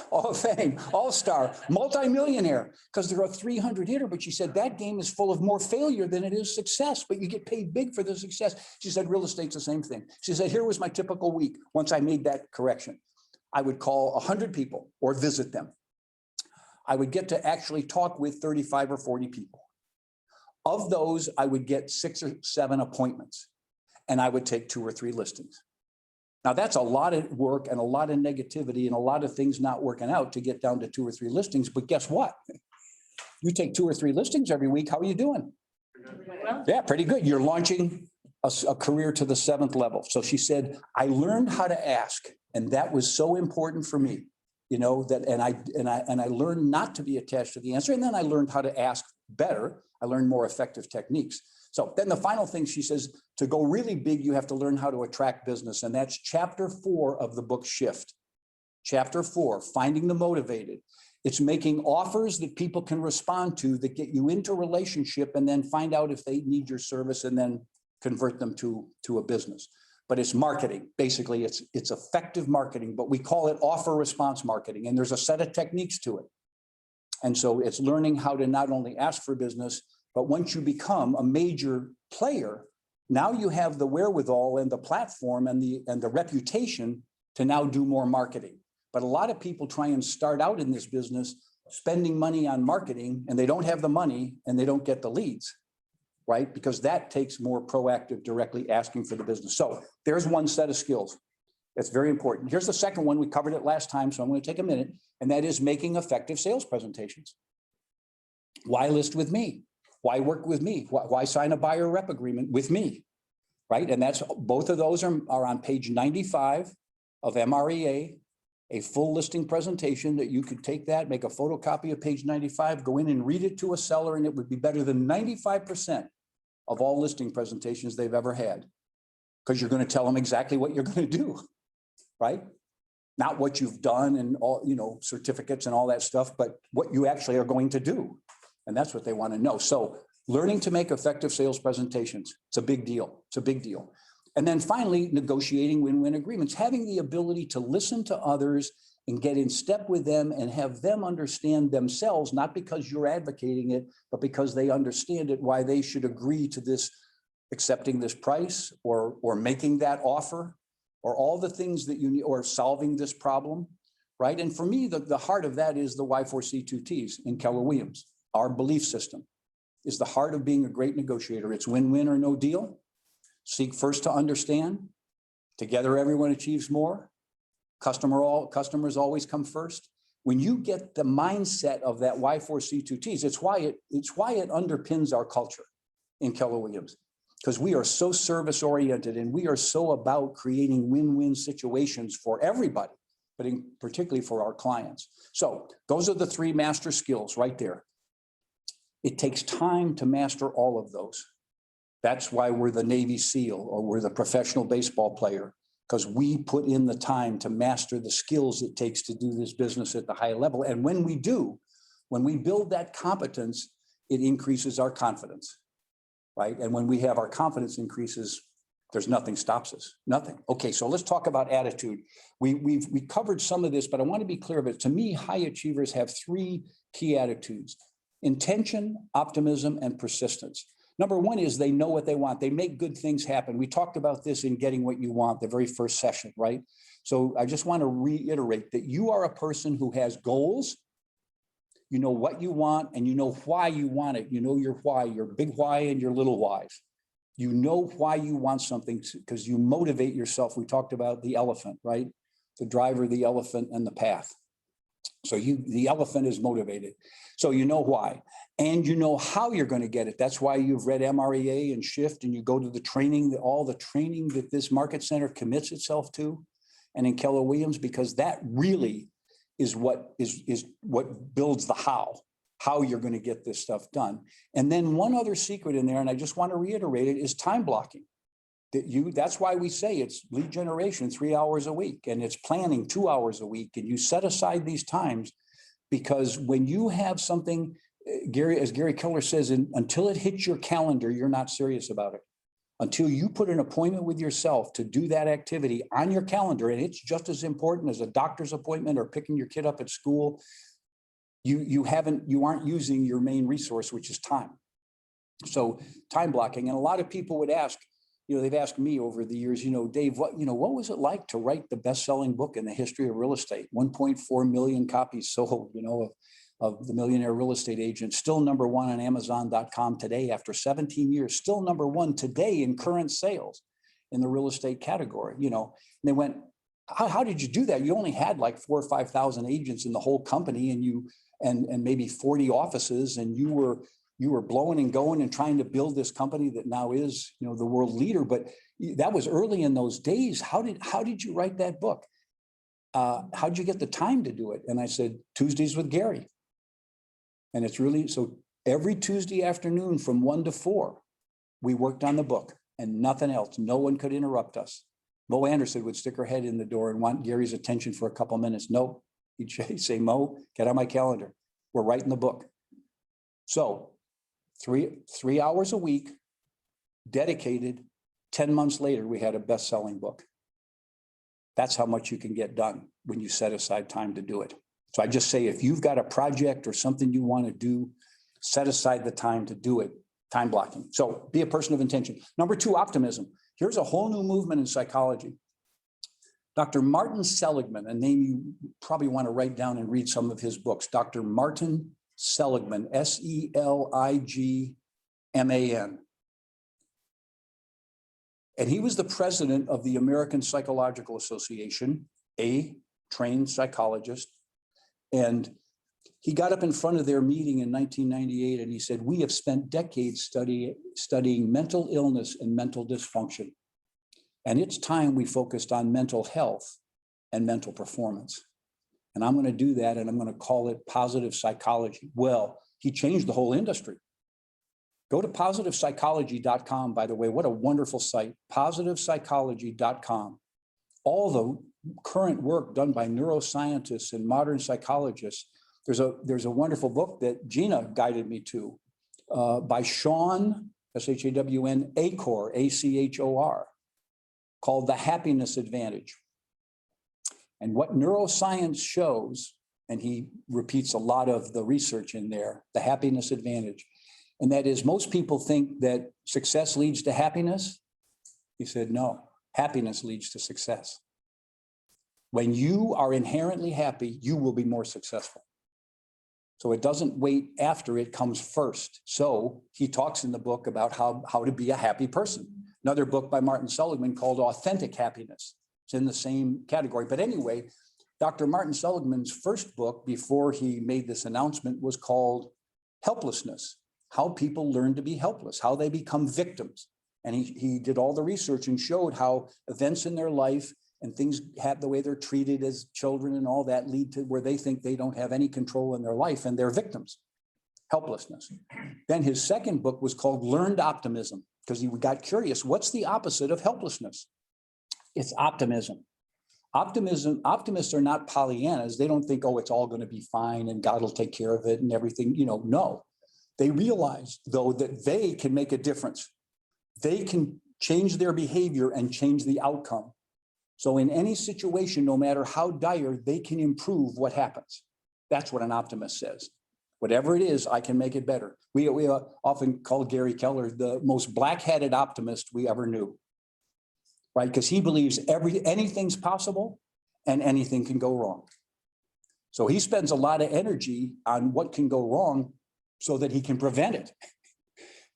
Hall of Fame, all-star, multimillionaire, because they're a 300 hitter. But she said that game is full of more failure than it is success, but you get paid big for the success. She said real estate's the same thing. She said, here was my typical week. Once I made that correction, I would call 100 people or visit them. I would get to actually talk with 35 or 40 people. Of those, I would get 6 or 7 appointments, and I would take 2 or 3 listings. Now, that's a lot of work and a lot of negativity and a lot of things not working out to get down to 2 or 3 listings. But guess what? You take 2 or 3 listings every week. How are you doing? Yeah, pretty good. You're launching a career to the 7th level. So she said, I learned how to ask. And that was so important for me, you know, that and I learned not to be attached to the answer. And then I learned how to ask better. I learned more effective techniques. So then the final thing she says, to go really big, you have to learn how to attract business. And that's chapter 4 of the book Shift. Chapter 4, finding the motivated. It's making offers that people can respond to that get you into a relationship and then find out if they need your service and then convert them to a business. but it's marketing. Basically, it's effective marketing, but we call it offer response marketing. And there's a set of techniques to it. And so it's learning how to not only ask for business, but once you become a major player, now you have the wherewithal and the platform and the reputation to now do more marketing. But a lot of people try and start out in this business spending money on marketing, and they don't have the money and they don't get the leads, right? Because that takes more proactive, directly asking for the business. So there's one set of skills. That's very important. Here's the second one. We covered it last time, so I'm going to take a minute, and that is making effective sales presentations. Why list with me? Why work with me? Why sign a buyer rep agreement with me? Right? And that's both of those are on page 95 of MREA, a full listing presentation that you could take that, make a photocopy of page 95, go in and read it to a seller, and it would be better than 95% of all listing presentations they've ever had. Because you're going to tell them exactly what you're going to do, right? Not what you've done and all, certificates and all that stuff, but what you actually are going to do. And that's what they want to know. So learning to make effective sales presentations, it's a big deal. It's a big deal. And then finally, negotiating win-win agreements, having the ability to listen to others and get in step with them and have them understand themselves, not because you're advocating it, but because they understand it, why they should agree to this, accepting this price or making that offer, or all the things that you need, or solving this problem, right? And for me, the heart of that is the Y4C2Ts in Keller Williams. Our belief system is the heart of being a great negotiator. It's win-win or no deal. Seek first to understand. Together, everyone achieves more. Customers always come first. When you get the mindset of that Y4C2Ts, it's why it underpins our culture in Keller Williams, because we are so service oriented and we are so about creating win-win situations for everybody, but particularly for our clients. So those are the three master skills right there. It takes time to master all of those. That's why we're the Navy SEAL or we're the professional baseball player, because we put in the time to master the skills it takes to do this business at the high level. And when we do, when we build that competence, it increases our confidence, right? And when we have our confidence increases, there's nothing stops us, nothing. Okay, so let's talk about attitude. We covered some of this, but I want to be clear of it. To me, high achievers have three key attitudes: intention, optimism, and persistence. Number one is they know what they want. They make good things happen. We talked about this in Getting What You Want, the very first session, right? So I just want to reiterate that you are a person who has goals. You know what you want and you know why you want it. You know your why, your big why and your little whys. You know why you want something because you motivate yourself. We talked about the elephant, right? The driver, the elephant, and the path. So the elephant is motivated. So you know why, and you know how you're going to get it. That's why you've read MREA and Shift, and you go to the training, all the training that this market center commits itself to, and in Keller Williams, because that really is what builds the how you're going to get this stuff done. And then one other secret in there, and I just want to reiterate it, is time blocking. That's why we say it's lead generation 3 hours a week, and it's planning 2 hours a week, and you set aside these times, because when you have something, as Gary Keller says, until it hits your calendar, you're not serious about it. Until you put an appointment with yourself to do that activity on your calendar, and it's just as important as a doctor's appointment or picking your kid up at school, you aren't using your main resource, which is time. So time blocking, and a lot of people would ask, they've asked me over the years, Dave, what was it like to write the best-selling book in the history of real estate? 1.4 million copies sold, of The Millionaire Real Estate Agent, still number one on Amazon.com today after 17 years, still number one today in current sales in the real estate category, And they went, how did you do that? You only had like 4,000 or 5,000 agents in the whole company, and maybe 40 offices, and you were blowing and going and trying to build this company that now is, the world leader. But that was early in those days. How did you write that book? How did you get the time to do it? And I said, Tuesdays with Gary. And it's really, so every Tuesday afternoon from 1 to 4, we worked on the book and nothing else. No one could interrupt us. Mo Anderson would stick her head in the door and want Gary's attention for a couple of minutes. Nope. He'd say, Mo, get on my calendar. We're writing the book. So 3 hours a week, dedicated 10 months later, we had a best-selling book. That's how much you can get done when you set aside time to do it. So I just say, if you've got a project or something you want to do, set aside the time to do it, time blocking. So be a person of intention. Number 2, optimism. Here's a whole new movement in psychology. Dr. Martin Seligman, a name you probably want to write down and read some of his books. Dr. Martin Seligman, Seligman. And he was the president of the American Psychological Association, a trained psychologist. And he got up in front of their meeting in 1998 and he said, we have spent decades studying mental illness and mental dysfunction. And it's time we focused on mental health and mental performance. And I'm going to do that, and I'm going to call it positive psychology. Well, he changed the whole industry. Go to positivepsychology.com, by the way. What a wonderful site, positivepsychology.com. All the current work done by neuroscientists and modern psychologists. There's a wonderful book that Gina guided me to by Sean, S-H-A-W-N, Achor, A-C-H-O-R, called The Happiness Advantage. And what neuroscience shows, and he repeats a lot of the research in there, the happiness advantage. And that is, most people think that success leads to happiness. He said, no, happiness leads to success. When you are inherently happy, you will be more successful. So it doesn't wait after, it comes first. So he talks in the book about how to be a happy person. Another book by Martin Seligman called Authentic Happiness. It's in the same category. But anyway, Dr. Martin Seligman's first book before he made this announcement was called Helplessness, How People Learn to Be Helpless, How They Become Victims. And he did all the research and showed how events in their life and things have the way they're treated as children and all that lead to where they think they don't have any control in their life and they're victims, helplessness. Then his second book was called Learned Optimism, because he got curious, what's the opposite of helplessness? It's optimism. Optimists are not Pollyannas. They don't think, oh, it's all going to be fine and God will take care of it and everything, no. They realize, though, that they can make a difference. They can change their behavior and change the outcome. So in any situation, no matter how dire, they can improve what happens. That's what an optimist says. Whatever it is, I can make it better. We often call Gary Keller the most black-hatted optimist we ever knew, right? Because he believes anything's possible and anything can go wrong. So he spends a lot of energy on what can go wrong so that he can prevent it.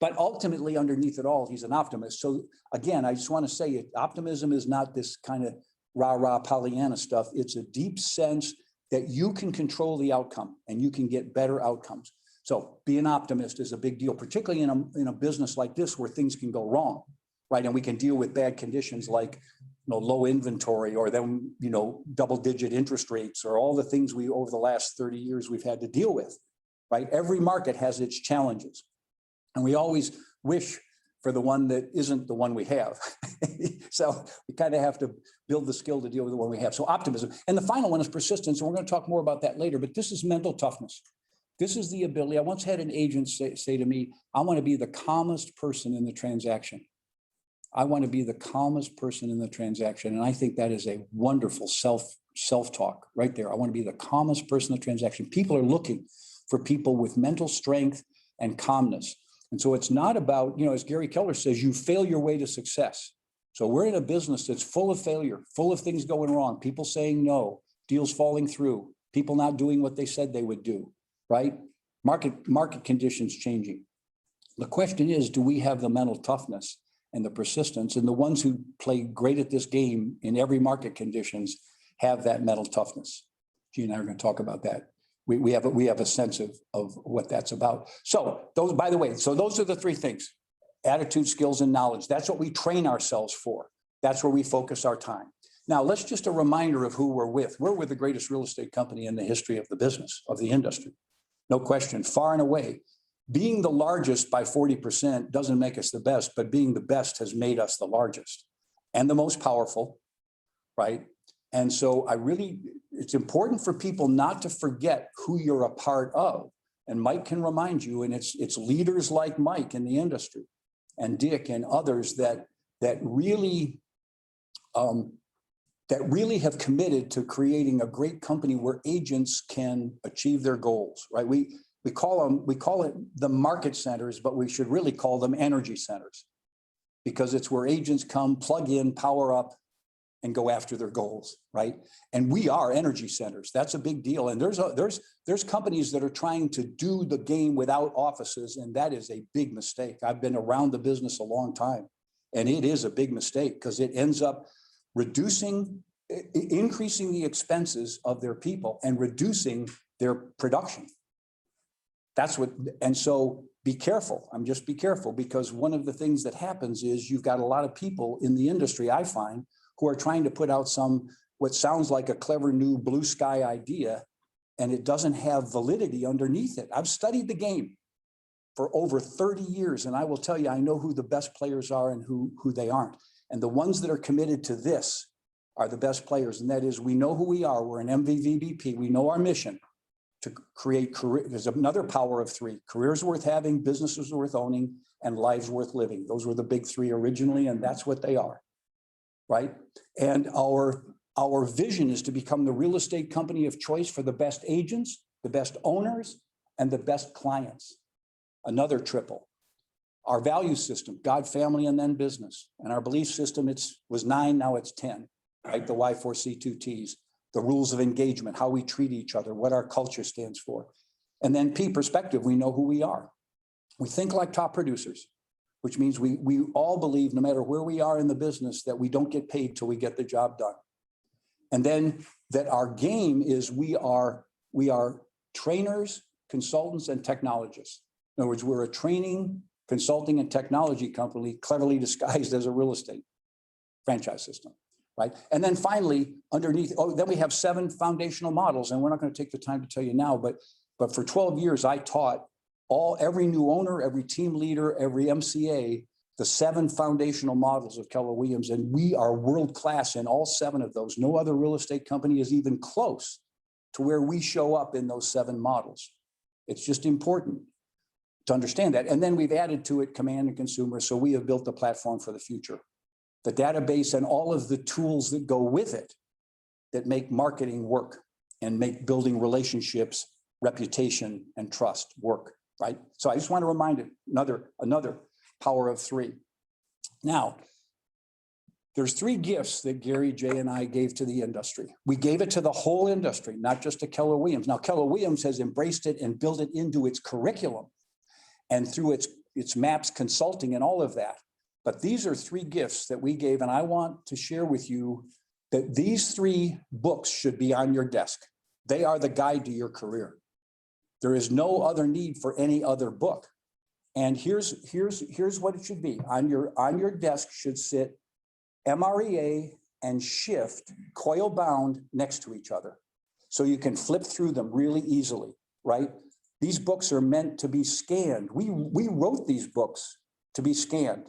But ultimately, underneath it all, he's an optimist. So again, I just want to say optimism is not this kind of rah-rah Pollyanna stuff. It's a deep sense that you can control the outcome and you can get better outcomes. So being an optimist is a big deal, particularly in a business like this where things can go wrong, right? And we can deal with bad conditions like low inventory or then, double-digit interest rates or all the things over the last 30 years we've had to deal with, right? Every market has its challenges. And we always wish for the one that isn't the one we have. So we kind of have to build the skill to deal with the one we have. So optimism. And the final one is persistence. And we're going to talk more about that later, but this is mental toughness. This is the ability. I once had an agent say to me, I want to be the calmest person in the transaction. I want to be the calmest person in the transaction. And I think that is a wonderful self-talk right there. I want to be the calmest person in the transaction. People are looking for people with mental strength and calmness. And so it's not about, as Gary Keller says, you fail your way to success. So we're in a business that's full of failure, full of things going wrong, people saying no, deals falling through, people not doing what they said they would do, right? Market conditions changing. The question is, do we have the mental toughness and the persistence? And the ones who play great at this game in every market conditions have that mental toughness. Gina and I are going to talk about that. We have a sense of what that's about. So those, by the way, those are the three things: attitude, skills, and knowledge. That's what we train ourselves for. That's where we focus our time. Now, let's just a reminder of who we're with. We're with the greatest real estate company in the history of the business, of the industry. No question, far and away. Being the largest by 40% doesn't make us the best, but being the best has made us the largest and the most powerful, right? And so it's important for people not to forget who you're a part of. And Mike can remind you, and it's leaders like Mike in the industry and Dick and others that that really have committed to creating a great company where agents can achieve their goals, right? We call it the market centers, but we should really call them energy centers, because it's where agents come, plug in, power up, and go after their goals, right? And we are energy centers. That's a big deal. And there's companies that are trying to do the game without offices, and that is a big mistake. I've been around the business a long time, and it is a big mistake because it ends up increasing the expenses of their people and reducing their production. That's what, and so be careful. Be careful, because one of the things that happens is you've got a lot of people in the industry, I find, who are trying to put out what sounds like a clever new blue sky idea, and it doesn't have validity underneath it. I've studied the game for over 30 years, and I will tell you, I know who the best players are and who they aren't. And the ones that are committed to this are the best players. And that is, we know who we are. We're an MVVBP. We know our mission to create career. There's another power of three: careers worth having, businesses worth owning, and lives worth living. Those were the big three originally, and that's what they are, right? And our vision is to become the real estate company of choice for the best agents, the best owners, and the best clients. Another triple. Our value system: God, family, and then business. And our belief system, was 9, now it's 10, right? The Y4C2Ts, the rules of engagement, how we treat each other, what our culture stands for. And then P, perspective: we know who we are. We think like top producers, which means we all believe, no matter where we are in the business, that we don't get paid till we get the job done. And then that our game is we are trainers, consultants, and technologists. In other words, we're a training, consulting, and technology company cleverly disguised as a real estate franchise system, right? And then finally, underneath, then we have 7 foundational models, and we're not going to take the time to tell you now, but for 12 years, I taught every new owner, every team leader, every MCA, the 7 foundational models of Keller Williams, and we are world-class in all 7 of those. No other real estate company is even close to where we show up in those 7 models. It's just important to understand that. And then we've added to it command and consumer. So we have built the platform for the future, the database and all of the tools that go with it that make marketing work and make building relationships, reputation, and trust work, right? So I just want to remind it, another power of 3. Now, there's 3 gifts that Gary, Jay, and I gave to the industry. We gave it to the whole industry, not just to Keller Williams. Now, Keller Williams has embraced it and built it into its curriculum and through its MAPS consulting and all of that. But these are 3 gifts that we gave, and I want to share with you that these 3 books should be on your desk. They are the guide to your career. There is no other need for any other book. And here's what it should be. On your desk should sit MREA and Shift coil bound next to each other, so you can flip through them really easily, right? These books are meant to be scanned. We wrote these books to be scanned.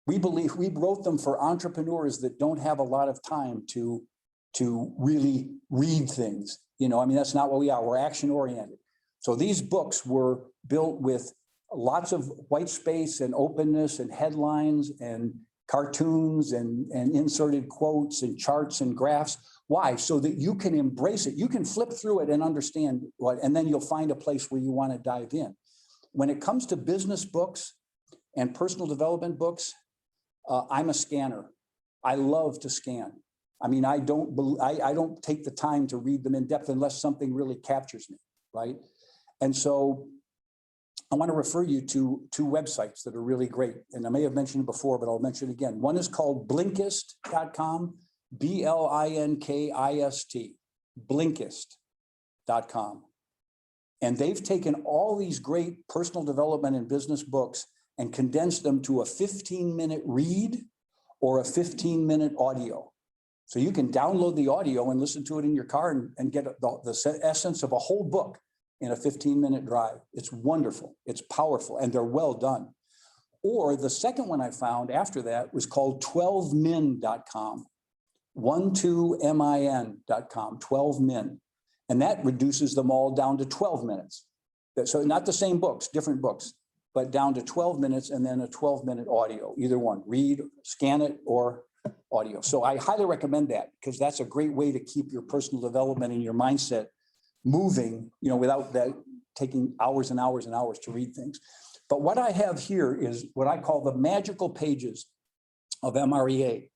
We believe we wrote them for entrepreneurs that don't have a lot of time to really read things. I mean, that's not what we are. We're action oriented. So these books were built with lots of white space and openness and headlines and cartoons and inserted quotes and charts and graphs. Why? So that you can embrace it. You can flip through it and understand and then you'll find a place where you want to dive in. When it comes to business books and personal development books, I'm a scanner. I love to scan. I mean, I don't take the time to read them in depth unless something really captures me, right? And so I want to refer you to 2 websites that are really great. And I may have mentioned it before, but I'll mention it again. One is called Blinkist.com, Blinkist, Blinkist.com. And they've taken all these great personal development and business books and condensed them to a 15-minute read or a 15-minute audio. So you can download the audio and listen to it in your car and get the essence of a whole book in a 15-minute drive. It's wonderful. It's powerful, and they're well done. Or the second one I found after that was called 12min.com, 12min.com, 12min. And that reduces them all down to 12 minutes. So not the same books, different books. but down to 12 minutes and then a 12-minute audio, either one, read, scan it, or audio. So I highly recommend that because that's a great way to keep your personal development and your mindset moving, without that taking hours and hours and hours to read things. But what I have here is what I call the magical pages of MREA.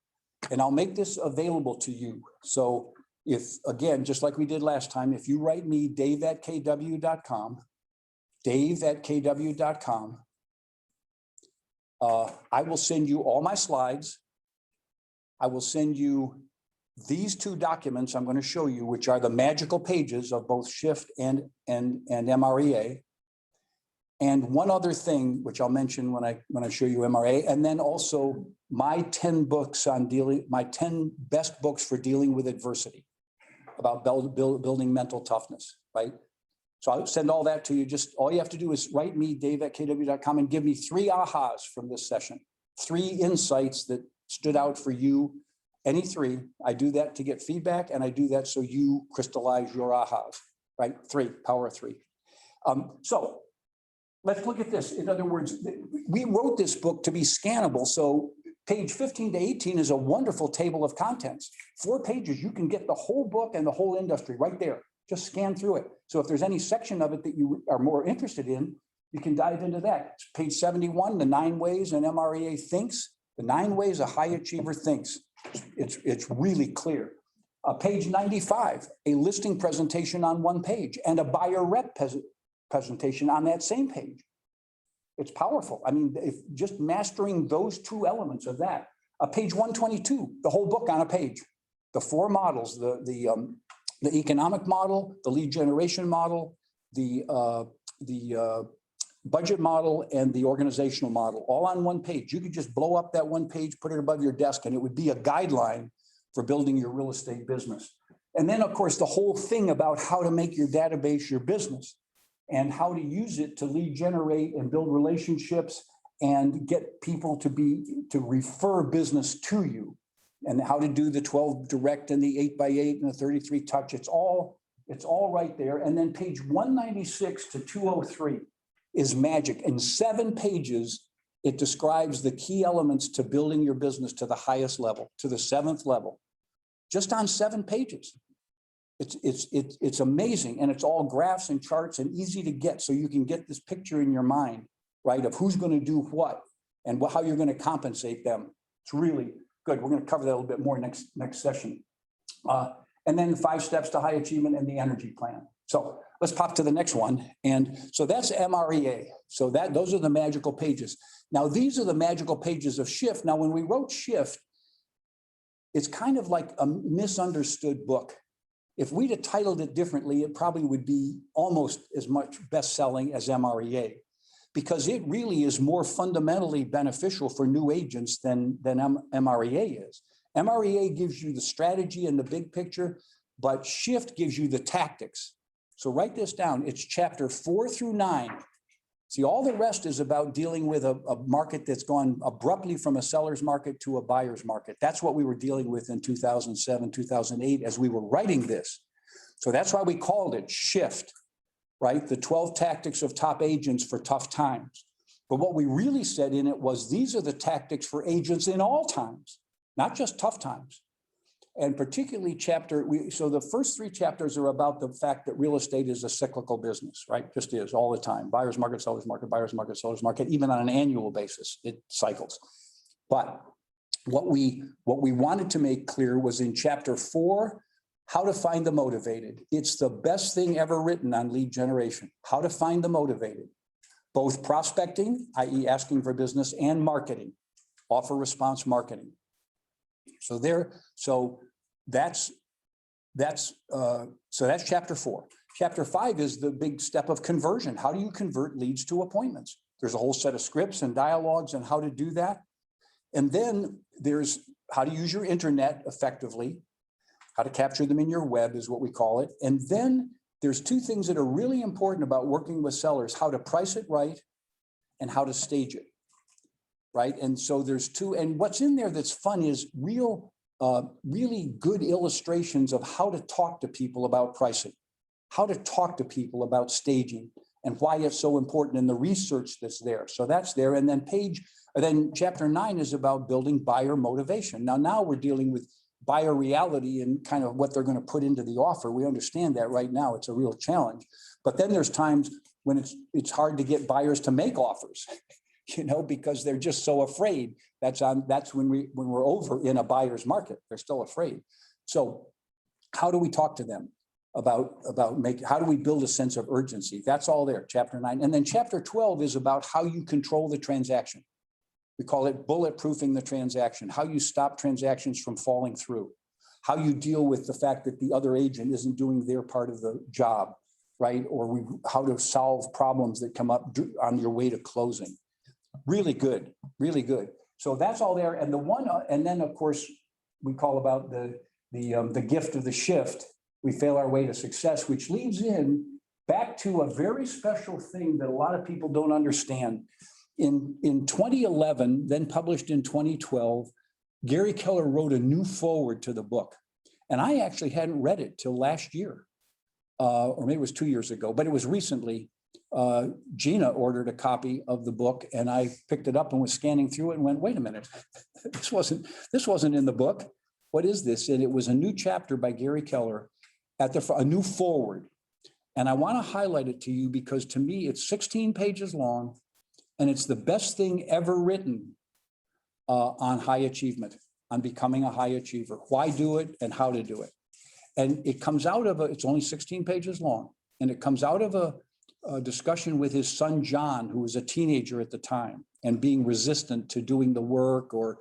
And I'll make this available to you. So if, again, just like we did last time, if you write me, dave@kw.com, dave@kw.com, I will send you all my slides. I will send you these two documents I'm going to show you, which are the magical pages of both Shift and MREA. And one other thing, which I'll mention when I show you MRA, and then also my 10 books on my 10 best books for dealing with adversity, about building mental toughness, right? So I'll send all that to you. Just all you have to do is write me, dave@kw.com, and give me 3 ahas from this session, 3 insights that stood out for you, any 3. I do that to get feedback, and I do that so you crystallize your ahas, right? 3, power of 3. So let's look at this. In other words, we wrote this book to be scannable. So page 15 to 18 is a wonderful table of contents. 4 pages, you can get the whole book and the whole industry right there. Just scan through it. So if there's any section of it that you are more interested in, you can dive into that. It's page 71, the 9 ways an MREA thinks, the 9 ways a high achiever thinks. It's really clear. Page 95, a listing presentation on 1 page and a buyer rep presentation on that same page. It's powerful. I mean, if just mastering those 2 elements of that. Page 122, the whole book on a page. The 4 models, the economic model, the lead generation model, the budget model, and the organizational model, all on 1 page. You could just blow up that 1 page, put it above your desk, and it would be a guideline for building your real estate business. And then, of course, the whole thing about how to make your database your business and how to use it to lead generate and build relationships and get people to refer business to you, and how to do the 12 direct and the 8x8 and the 33 touch. It's all right there. And then page 196 to 203 is magic. In 7 pages, it describes the key elements to building your business to the highest level, to the 7th level, just on 7 pages. It's amazing, and it's all graphs and charts and easy to get, so you can get this picture in your mind, right, of who's going to do what and how you're going to compensate them. It's really good. We're going to cover that a little bit more next session. And then 5 steps to high achievement and the energy plan. So let's pop to the next one. And so that's MREA. So those are the magical pages. Now, these are the magical pages of Shift. Now, when we wrote Shift, it's kind of like a misunderstood book. If we'd have titled it differently, it probably would be almost as much best-selling as MREA, because it really is more fundamentally beneficial for new agents than MREA is. MREA gives you the strategy and the big picture, but Shift gives you the tactics. So write this down. It's chapter 4 through 9. See, all the rest is about dealing with a market that's gone abruptly from a seller's market to a buyer's market. That's what we were dealing with in 2007, 2008 as we were writing this. So that's why we called it Shift, right? The 12 tactics of top agents for tough times. But what we really said in it was these are the tactics for agents in all times, not just tough times. And particularly so the first 3 chapters are about the fact that real estate is a cyclical business, right? Just is all the time. Buyer's market, seller's market, buyer's market, seller's market, even on an annual basis, it cycles. But what we wanted to make clear was in chapter 4, how to find the motivated. It's the best thing ever written on lead generation, how to find the motivated, both prospecting, i.e. asking for business, and marketing, offer response marketing. So that's chapter 4. Chapter 5 is the big step of conversion. How do you convert leads to appointments? There's a whole set of scripts and dialogues on how to do that. And then there's how to use your internet effectively, how to capture them in your web is what we call it. And then there's 2 things that are really important about working with sellers: how to price it right and how to stage it. Right. And so there's 2, and what's in there that's fun is really good illustrations of how to talk to people about pricing, how to talk to people about staging, and why it's so important and the research that's there. So that's there. And then chapter 9 is about building buyer motivation. Now we're dealing with buyer reality and kind of what they're going to put into the offer. We understand that right now. It's a real challenge. But then there's times when it's hard to get buyers to make offers, because they're just so afraid. That's when we're over in a buyer's market. They're still afraid. So how do we talk to them about how do we build a sense of urgency? That's all there, chapter 9. And then chapter 12 is about how you control the transaction. We call it bulletproofing the transaction, how you stop transactions from falling through, how you deal with the fact that the other agent isn't doing their part of the job, right? Or how to solve problems that come up on your way to closing. Really good, really good. So that's all there. And and then of course, we call about the gift of the shift. We fail our way to success, which leads in back to a very special thing that a lot of people don't understand. In 2011, then published in 2012, Gary Keller wrote a new foreword to the book. And I actually hadn't read it till last year, or maybe it was 2 years ago, but it was recently. Gina ordered a copy of the book and I picked it up and was scanning through it and went, wait a minute, this wasn't in the book. What is this? And it was a new chapter by Gary Keller a new foreword. And I want to highlight it to you because to me, it's 16 pages long and it's the best thing ever written on high achievement, on becoming a high achiever, why do it and how to do it. And it comes out of it's only 16 pages long and it comes out of a discussion with his son, John, who was a teenager at the time and being resistant to doing the work or,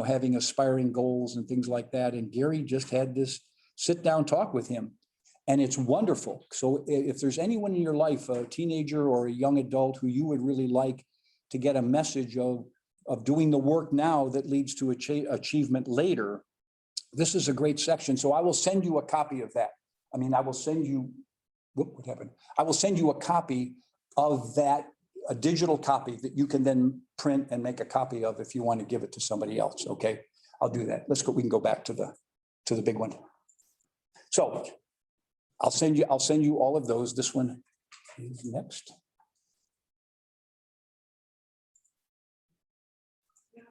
having aspiring goals and things like that. And Gary just had this sit down talk with him and it's wonderful. So if there's anyone in your life, a teenager or a young adult who you would really like to get a message of doing the work now that leads to achievement later, this is a great section. So I will send you a copy of that. I will send you what happened? I will send you a copy of that, a digital copy that you can then print and make a copy of if you want to give it to somebody else. Okay, I'll do that. Let's go. We can go back to the big one. So I'll send you all of those. This one is next.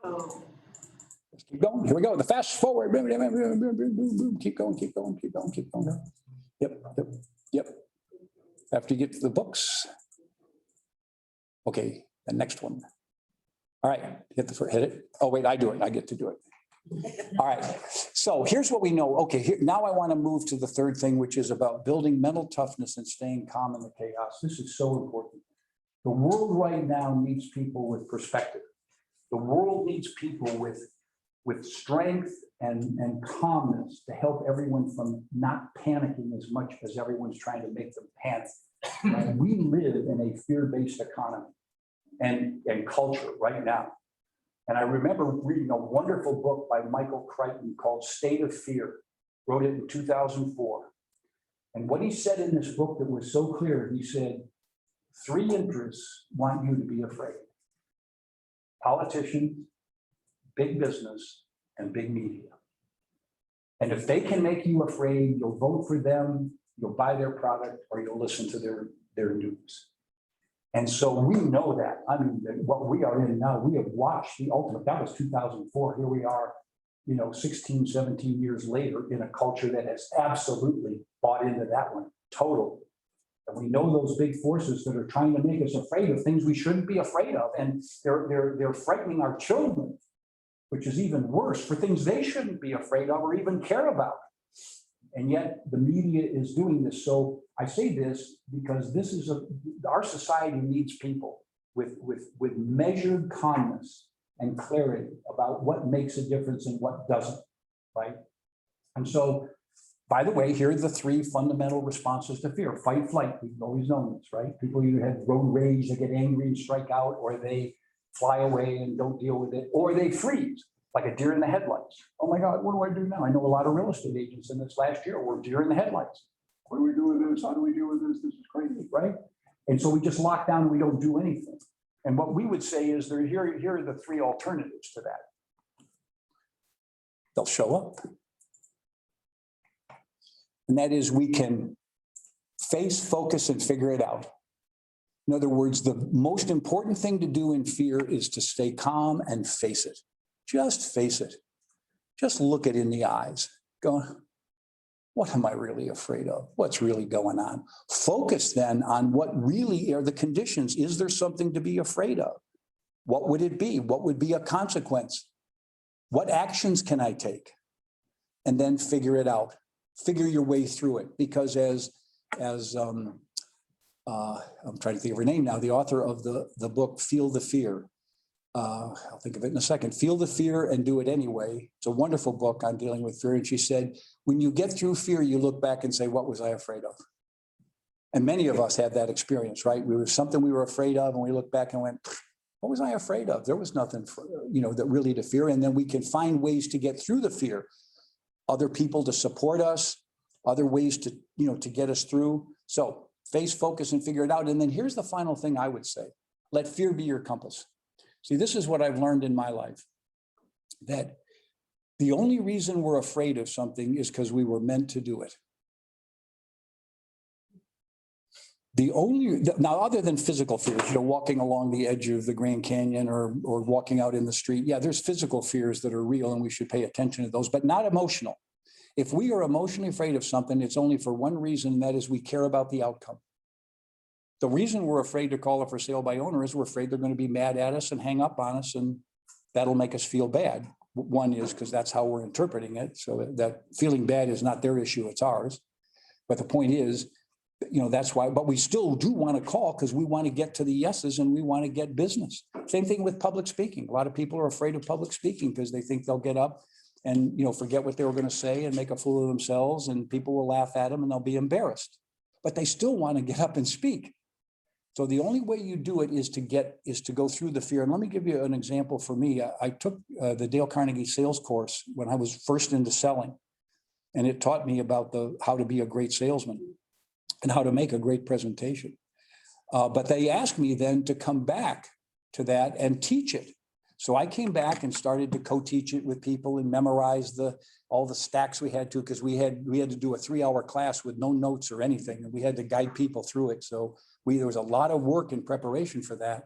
Let's keep going. Here we go. The fast forward. Keep going. Yep. After you get to the books. Okay, the next one. All right, hit it. Oh, wait, I do it. I get to do it. All right, so here's what we know. Okay, now I want to move to the third thing, which is about building mental toughness and staying calm in the chaos. This is so important. The world right now needs people with perspective. The world needs people with strength and calmness to help everyone from not panicking as much as everyone's trying to make them panic. Right? We live in a fear-based economy and culture right now. And I remember reading a wonderful book by Michael Crichton called State of Fear, wrote it in 2004. And what he said in this book that was so clear, he said, 3 interests want you to be afraid. Politicians, big business, and big media. And if they can make you afraid, you'll vote for them, you'll buy their product, or you'll listen to their news. And so we know that. What we are in now, we have watched the ultimate. That was 2004. Here we are, 16, 17 years later in a culture that has absolutely bought into that one, total. And we know those big forces that are trying to make us afraid of things we shouldn't be afraid of. And they're frightening our children, which is even worse, for things they shouldn't be afraid of or even care about. And yet the media is doing this. So I say this because this is our society needs people with measured calmness and clarity about what makes a difference and what doesn't, right? And so, by the way, here are the 3 fundamental responses to fear. Fight, flight, we've always known this, right? People either have road rage, they get angry and strike out, or they fly away and don't deal with it, or they freeze. Like a deer in the headlights. Oh my God, what do I do now? I know a lot of real estate agents in this last year were deer in the headlights. What do we do with this? How do we deal with this? This is crazy, right? And so we just lock down and we don't do anything. And what we would say is here are the 3 alternatives to that. They'll show up. And that is we can face, focus, and figure it out. In other words, the most important thing to do in fear is to stay calm and face it. Just face it. Just look it in the eyes. Go, what am I really afraid of? What's really going on? Focus then on what really are the conditions. Is there something to be afraid of? What would it be? What would be a consequence? What actions can I take? And then figure it out. Figure your way through it. Because as I'm trying to think of her name now, the author of the book, Feel the Fear. I'll think of it in a second. Feel the fear and do it anyway. It's a wonderful book on dealing with fear. And she said, when you get through fear, you look back and say, what was I afraid of? And many of us had that experience, right? We were something we were afraid of, and we looked back and went, what was I afraid of? There was nothing, that really to fear. And then we can find ways to get through the fear. Other people to support us, other ways to, to get us through. So face, focus, and figure it out. And then here's the final thing I would say. Let fear be your compass. See, this is what I've learned in my life, that the only reason we're afraid of something is because we were meant to do it. Now, other than physical fears, walking along the edge of the Grand Canyon or walking out in the street, yeah, there's physical fears that are real and we should pay attention to those, but not emotional. If we are emotionally afraid of something, it's only for one reason, and that is we care about the outcome. The reason we're afraid to call it for sale by owner is we're afraid they're going to be mad at us and hang up on us, and that'll make us feel bad. One is because that's how we're interpreting it. So that feeling bad is not their issue, it's ours. But the point is, that's why, but we still do want to call because we want to get to the yeses and we want to get business. Same thing with public speaking. A lot of people are afraid of public speaking because they think they'll get up and, forget what they were going to say and make a fool of themselves, and people will laugh at them and they'll be embarrassed. But they still want to get up and speak. So the only way you do it is to go through the fear. And let me give you an example for me. I took the Dale Carnegie sales course when I was first into selling, and it taught me about how to be a great salesman and how to make a great presentation. But they asked me then to come back to that and teach it. So I came back and started to co-teach it with people and memorize all the stacks we had to, because we had to do a 3-hour class with no notes or anything, and we had to guide people through it. So there was a lot of work in preparation for that.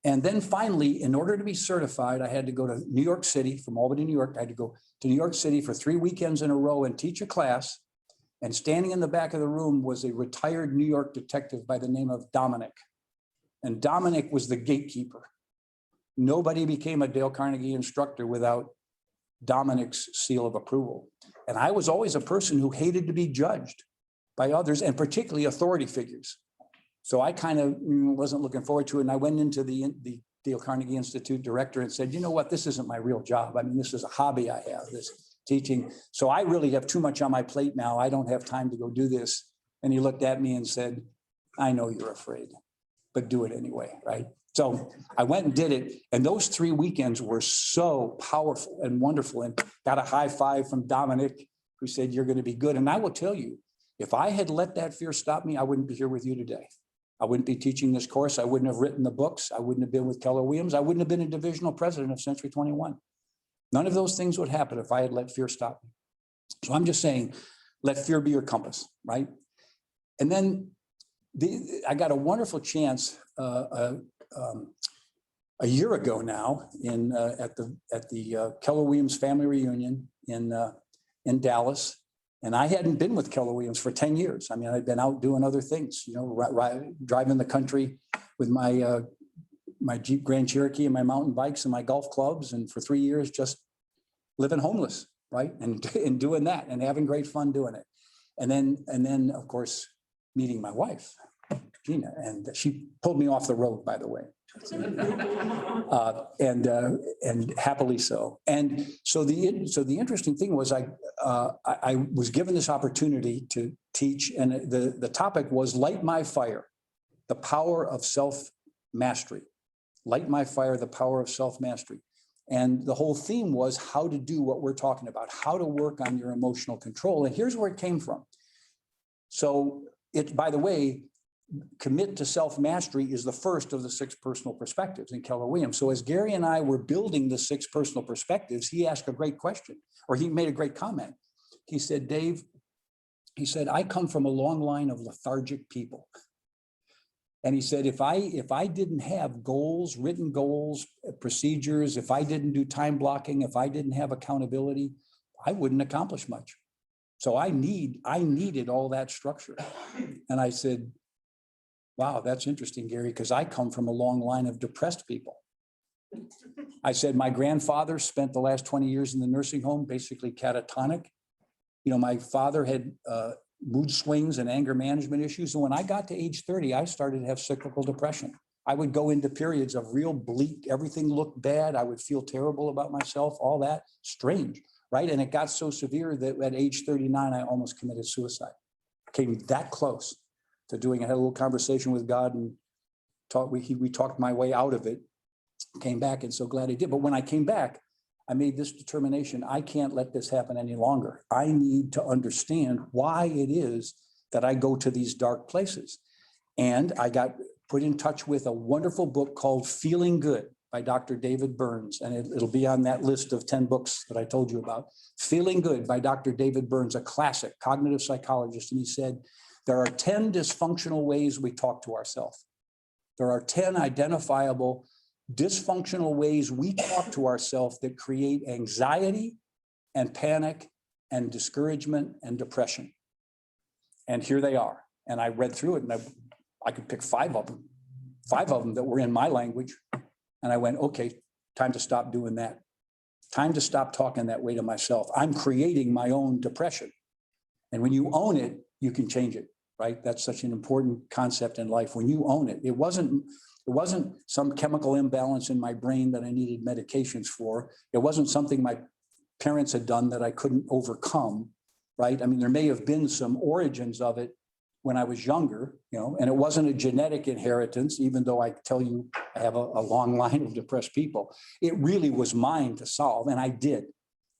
And then finally, in order to be certified, I had to go to New York City, from Albany, New York. I had to go to New York City for 3 weekends in a row and teach a class. And standing in the back of the room was a retired New York detective by the name of Dominic. And Dominic was the gatekeeper. Nobody became a Dale Carnegie instructor without Dominic's seal of approval. And I was always a person who hated to be judged by others, and particularly authority figures. So I kind of wasn't looking forward to it. And I went into the Dale Carnegie Institute director and said, you know what, this isn't my real job. I mean, this is a hobby I have, this teaching. So I really have too much on my plate now. I don't have time to go do this. And he looked at me and said, I know you're afraid, but do it anyway, right? So I went and did it. And those 3 weekends were so powerful and wonderful, and got a high five from Dominic, who said, you're going to be good. And I will tell you, if I had let that fear stop me, I wouldn't be here with you today. I wouldn't be teaching this course. I wouldn't have written the books. I wouldn't have been with Keller Williams. I wouldn't have been a divisional president of Century 21. None of those things would happen if I had let fear stop me. So I'm just saying, let fear be your compass, right? And then I got a wonderful chance a year ago now at the Keller Williams family reunion in Dallas. And I hadn't been with Keller Williams for 10 years. I mean, I'd been out doing other things, driving the country with my Jeep Grand Cherokee and my mountain bikes and my golf clubs. And for 3 years, just living homeless, right? And doing that and having great fun doing it. And then of course, meeting my wife, Gina, and she pulled me off the road, by the way. And happily so. And so the interesting thing was I was given this opportunity to teach, and the topic was Light My Fire, the power of self-mastery. Light My Fire, the power of self-mastery. And the whole theme was how to do what we're talking about, how to work on your emotional control. And here's where it came from. So by the way, commit to self-mastery is the first of the 6 personal perspectives in Keller Williams. So as Gary and I were building the 6 personal perspectives, he asked a great question, or he made a great comment. He said, Dave, I come from a long line of lethargic people. And he said, if I didn't have goals, written goals, procedures, if I didn't do time blocking, if I didn't have accountability, I wouldn't accomplish much. So I needed all that structure. And I said, wow, that's interesting, Gary, because I come from a long line of depressed people. I said, my grandfather spent the last 20 years in the nursing home, basically catatonic. You know, my father had mood swings and anger management issues. And when I got to age 30, I started to have cyclical depression. I would go into periods of real bleak, everything looked bad. I would feel terrible about myself, all that, strange, right? And it got so severe that at age 39, I almost committed suicide. Came that close to doing it. I had a little conversation with God and we talked my way out of it, came back, and so glad I did. But when I came back, I made this determination. I can't let this happen any longer. I need to understand why it is that I go to these dark places. And I got put in touch with a wonderful book called Feeling Good by Dr. David Burns. And it'll be on that list of 10 books that I told you about. Feeling Good by Dr. David Burns, a classic cognitive psychologist. And he said, there are 10 dysfunctional ways we talk to ourselves. There are 10 identifiable dysfunctional ways we talk to ourselves that create anxiety and panic and discouragement and depression. And here they are. And I read through it and I could pick 5 of them that were in my language. And I went, okay, time to stop doing that. Time to stop talking that way to myself. I'm creating my own depression. And when you own it, you can change it, right? That's such an important concept in life. When you own it, it wasn't some chemical imbalance in my brain that I needed medications for. It wasn't something my parents had done that I couldn't overcome, right? I mean, there may have been some origins of it when I was younger, you know, and it wasn't a genetic inheritance, even though I tell you I have a long line of depressed people. It really was mine to solve, and I did.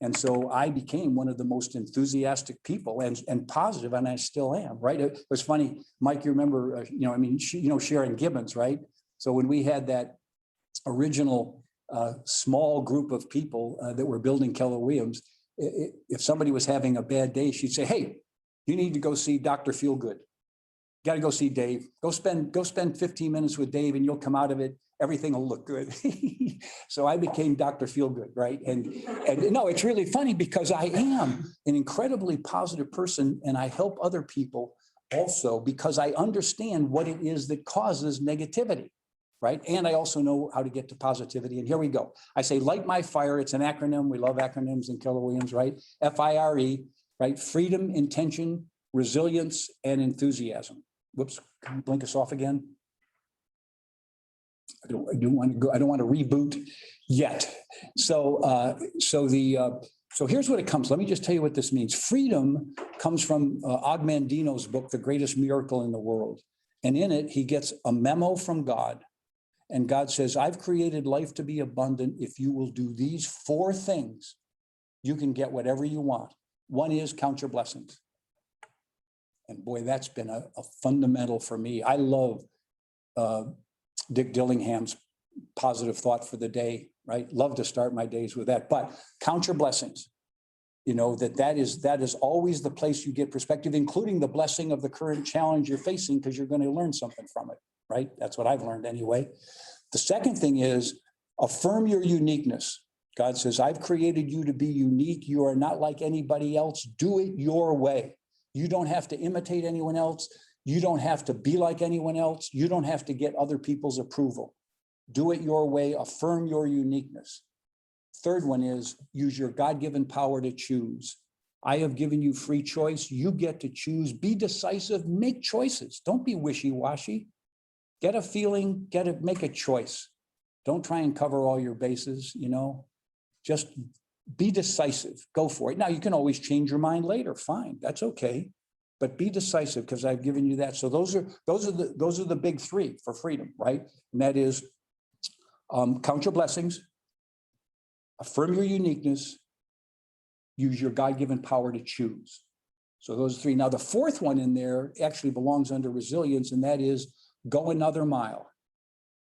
And so I became one of the most enthusiastic people and positive, and I still am, right? It was funny, Mike, you remember, Sharon Gibbons, right? So when we had that original small group of people that were building Keller Williams, if somebody was having a bad day, she'd say, hey, you need to go see Dr. Feelgood. You got to go see Dave. Go spend 15 minutes with Dave and you'll come out of it. Everything will look good. So I became Dr. Feelgood, right? And no, it's really funny because I am an incredibly positive person and I help other people also because I understand what it is that causes negativity. Right. And I also know how to get to positivity. And here we go. I say, light my fire. It's an acronym. We love acronyms in Keller Williams, right? FIRE, right? Freedom, intention, resilience, and enthusiasm. Whoops, can you blink us off again? I don't want to go. I don't want to reboot yet. So here's what it comes. Let me just tell you what this means. Freedom comes from Ogmandino's book, The Greatest Miracle in the World. And in it, he gets a memo from God. And God says, I've created life to be abundant. If you will do these 4 things, you can get whatever you want. One is count your blessings. And boy, that's been a fundamental for me. I love Dick Dillingham's positive thought for the day, right? Love to start my days with that, but count your blessings. You know, that is always the place you get perspective, including the blessing of the current challenge you're facing, because you're going to learn something from it, right? That's what I've learned anyway. The second thing is affirm your uniqueness. God says, I've created you to be unique. You are not like anybody else. Do it your way. You don't have to imitate anyone else. You don't have to be like anyone else. You don't have to get other people's approval. Do it your way. Affirm your uniqueness. Third one is use your God-given power to choose. I have given you free choice. You get to choose. Be decisive. Make choices. Don't be wishy-washy. Get a feeling. Make a choice. Don't try and cover all your bases. You know, just be decisive. Go for it. Now you can always change your mind later. Fine, that's okay. But be decisive because I've given you that. So those are the big 3 for freedom, right? And that is count your blessings. Affirm your uniqueness, use your God-given power to choose. So those 3. Now, the 4th one in there actually belongs under resilience, and that is go another mile.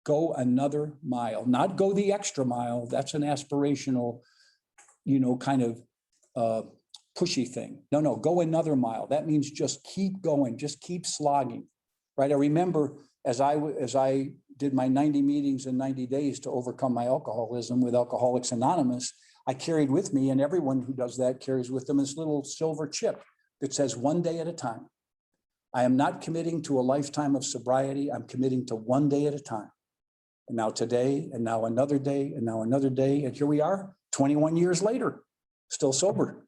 Go another mile, not go the extra mile. That's an aspirational, kind of pushy thing. No, go another mile. That means just keep going, just keep slogging, right? I remember as I did my 90 meetings in 90 days to overcome my alcoholism with Alcoholics Anonymous, I carried with me, and everyone who does that carries with them, this little silver chip that says 1 day at a time. I am not committing to a lifetime of sobriety. I'm committing to 1 day at a time. And now today, and now another day, and now another day. And here we are 21 years later, still sober,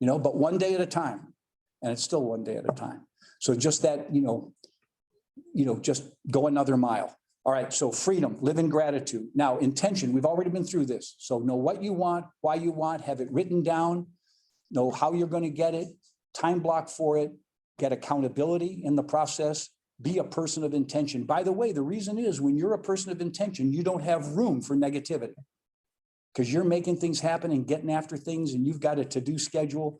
but 1 day at a time. And it's still 1 day at a time. So just that, just go another mile. All right, so freedom, live in gratitude. Now, intention, we've already been through this. So know what you want, why you want, have it written down, know how you're going to get it, time block for it, get accountability in the process, be a person of intention. By the way, the reason is when you're a person of intention, you don't have room for negativity because you're making things happen and getting after things, and you've got a to-do schedule.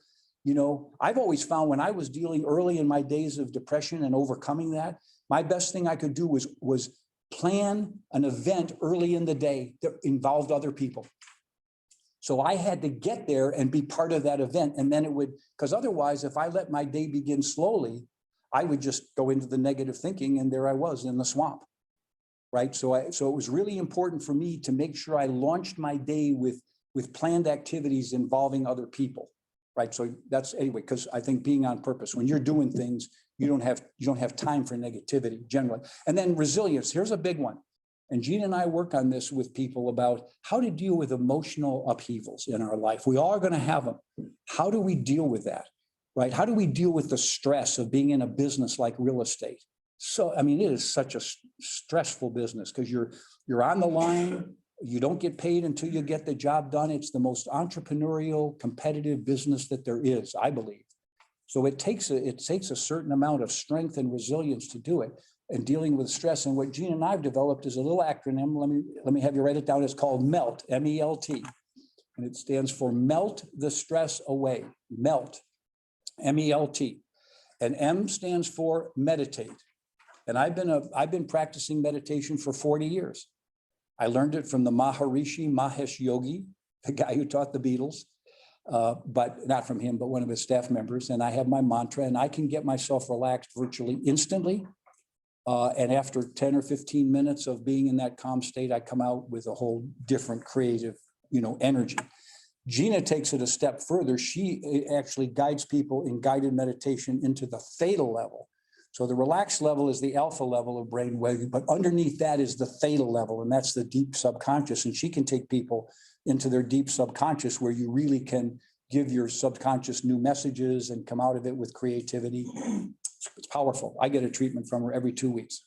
I've always found when I was dealing early in my days of depression and overcoming that, my best thing I could do was plan an event early in the day that involved other people. So I had to get there and be part of that event. And then because otherwise, if I let my day begin slowly, I would just go into the negative thinking, and there I was in the swamp. Right. So it was really important for me to make sure I launched my day with planned activities involving other people. Right. So that's anyway, because I think being on purpose, when you're doing things, you don't have time for negativity generally. And then resilience. Here's a big one. And Gina and I work on this with people about how to deal with emotional upheavals in our life. We all are going to have them. How do we deal with that? Right? How do we deal with the stress of being in a business like real estate? So, it is such a stressful business because you're on the line. You don't get paid until you get the job done. It's the most entrepreneurial, competitive business that there is, I believe. So it takes a certain amount of strength and resilience to do it and dealing with stress. And what Gina and I have developed is a little acronym. Let me have you write it down. It's called MELT, M-E-L-T. And it stands for melt the stress away. MELT, M-E-L-T. And M stands for meditate. And I've been practicing meditation for 40 years. I learned it from the Maharishi Mahesh Yogi, the guy who taught the Beatles. But not from him, but one of his staff members. And I have my mantra, and I can get myself relaxed virtually instantly. And after 10 or 15 minutes of being in that calm state, I come out with a whole different creative, energy. Gina takes it a step further. She actually guides people in guided meditation into the theta level. So the relaxed level is the alpha level of brainwave, but underneath that is the theta level, and that's the deep subconscious. And she can take people into their deep subconscious where you really can give your subconscious new messages and come out of it with creativity. It's powerful. I get a treatment from her every 2 weeks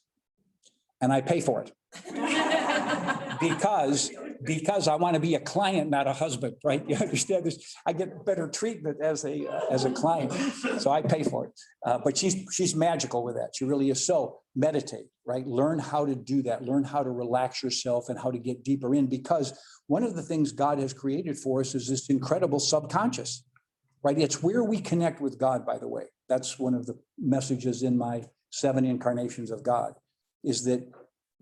and I pay for it because I want to be a client, not a husband, right? You understand this? I get better treatment as a client, so I pay for it. But she's magical with that. She really is. So meditate, right? Learn how to do that. Learn how to relax yourself and how to get deeper in, because one of the things God has created for us is this incredible subconscious, right? It's where we connect with God, by the way. That's one of the messages in my 7 incarnations of God, is that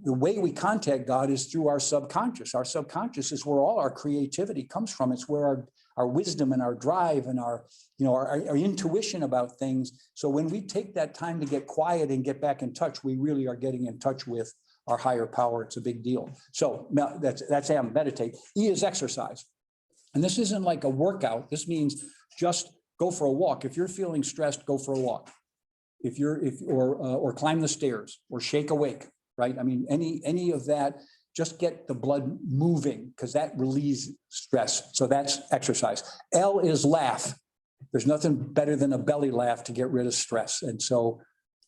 the way we contact God is through our subconscious. Our subconscious is where all our creativity comes from. It's where our wisdom and our drive and our intuition about things. So when we take that time to get quiet and get back in touch, we really are getting in touch with our higher power. It's a big deal. So that's M, meditate. E is exercise. And this isn't like a workout. This means just go for a walk. If you're feeling stressed, go for a walk. Or climb the stairs or shake awake. Right? Any of that, just get the blood moving, because that relieves stress. So that's exercise. L is laugh. There's nothing better than a belly laugh to get rid of stress. And so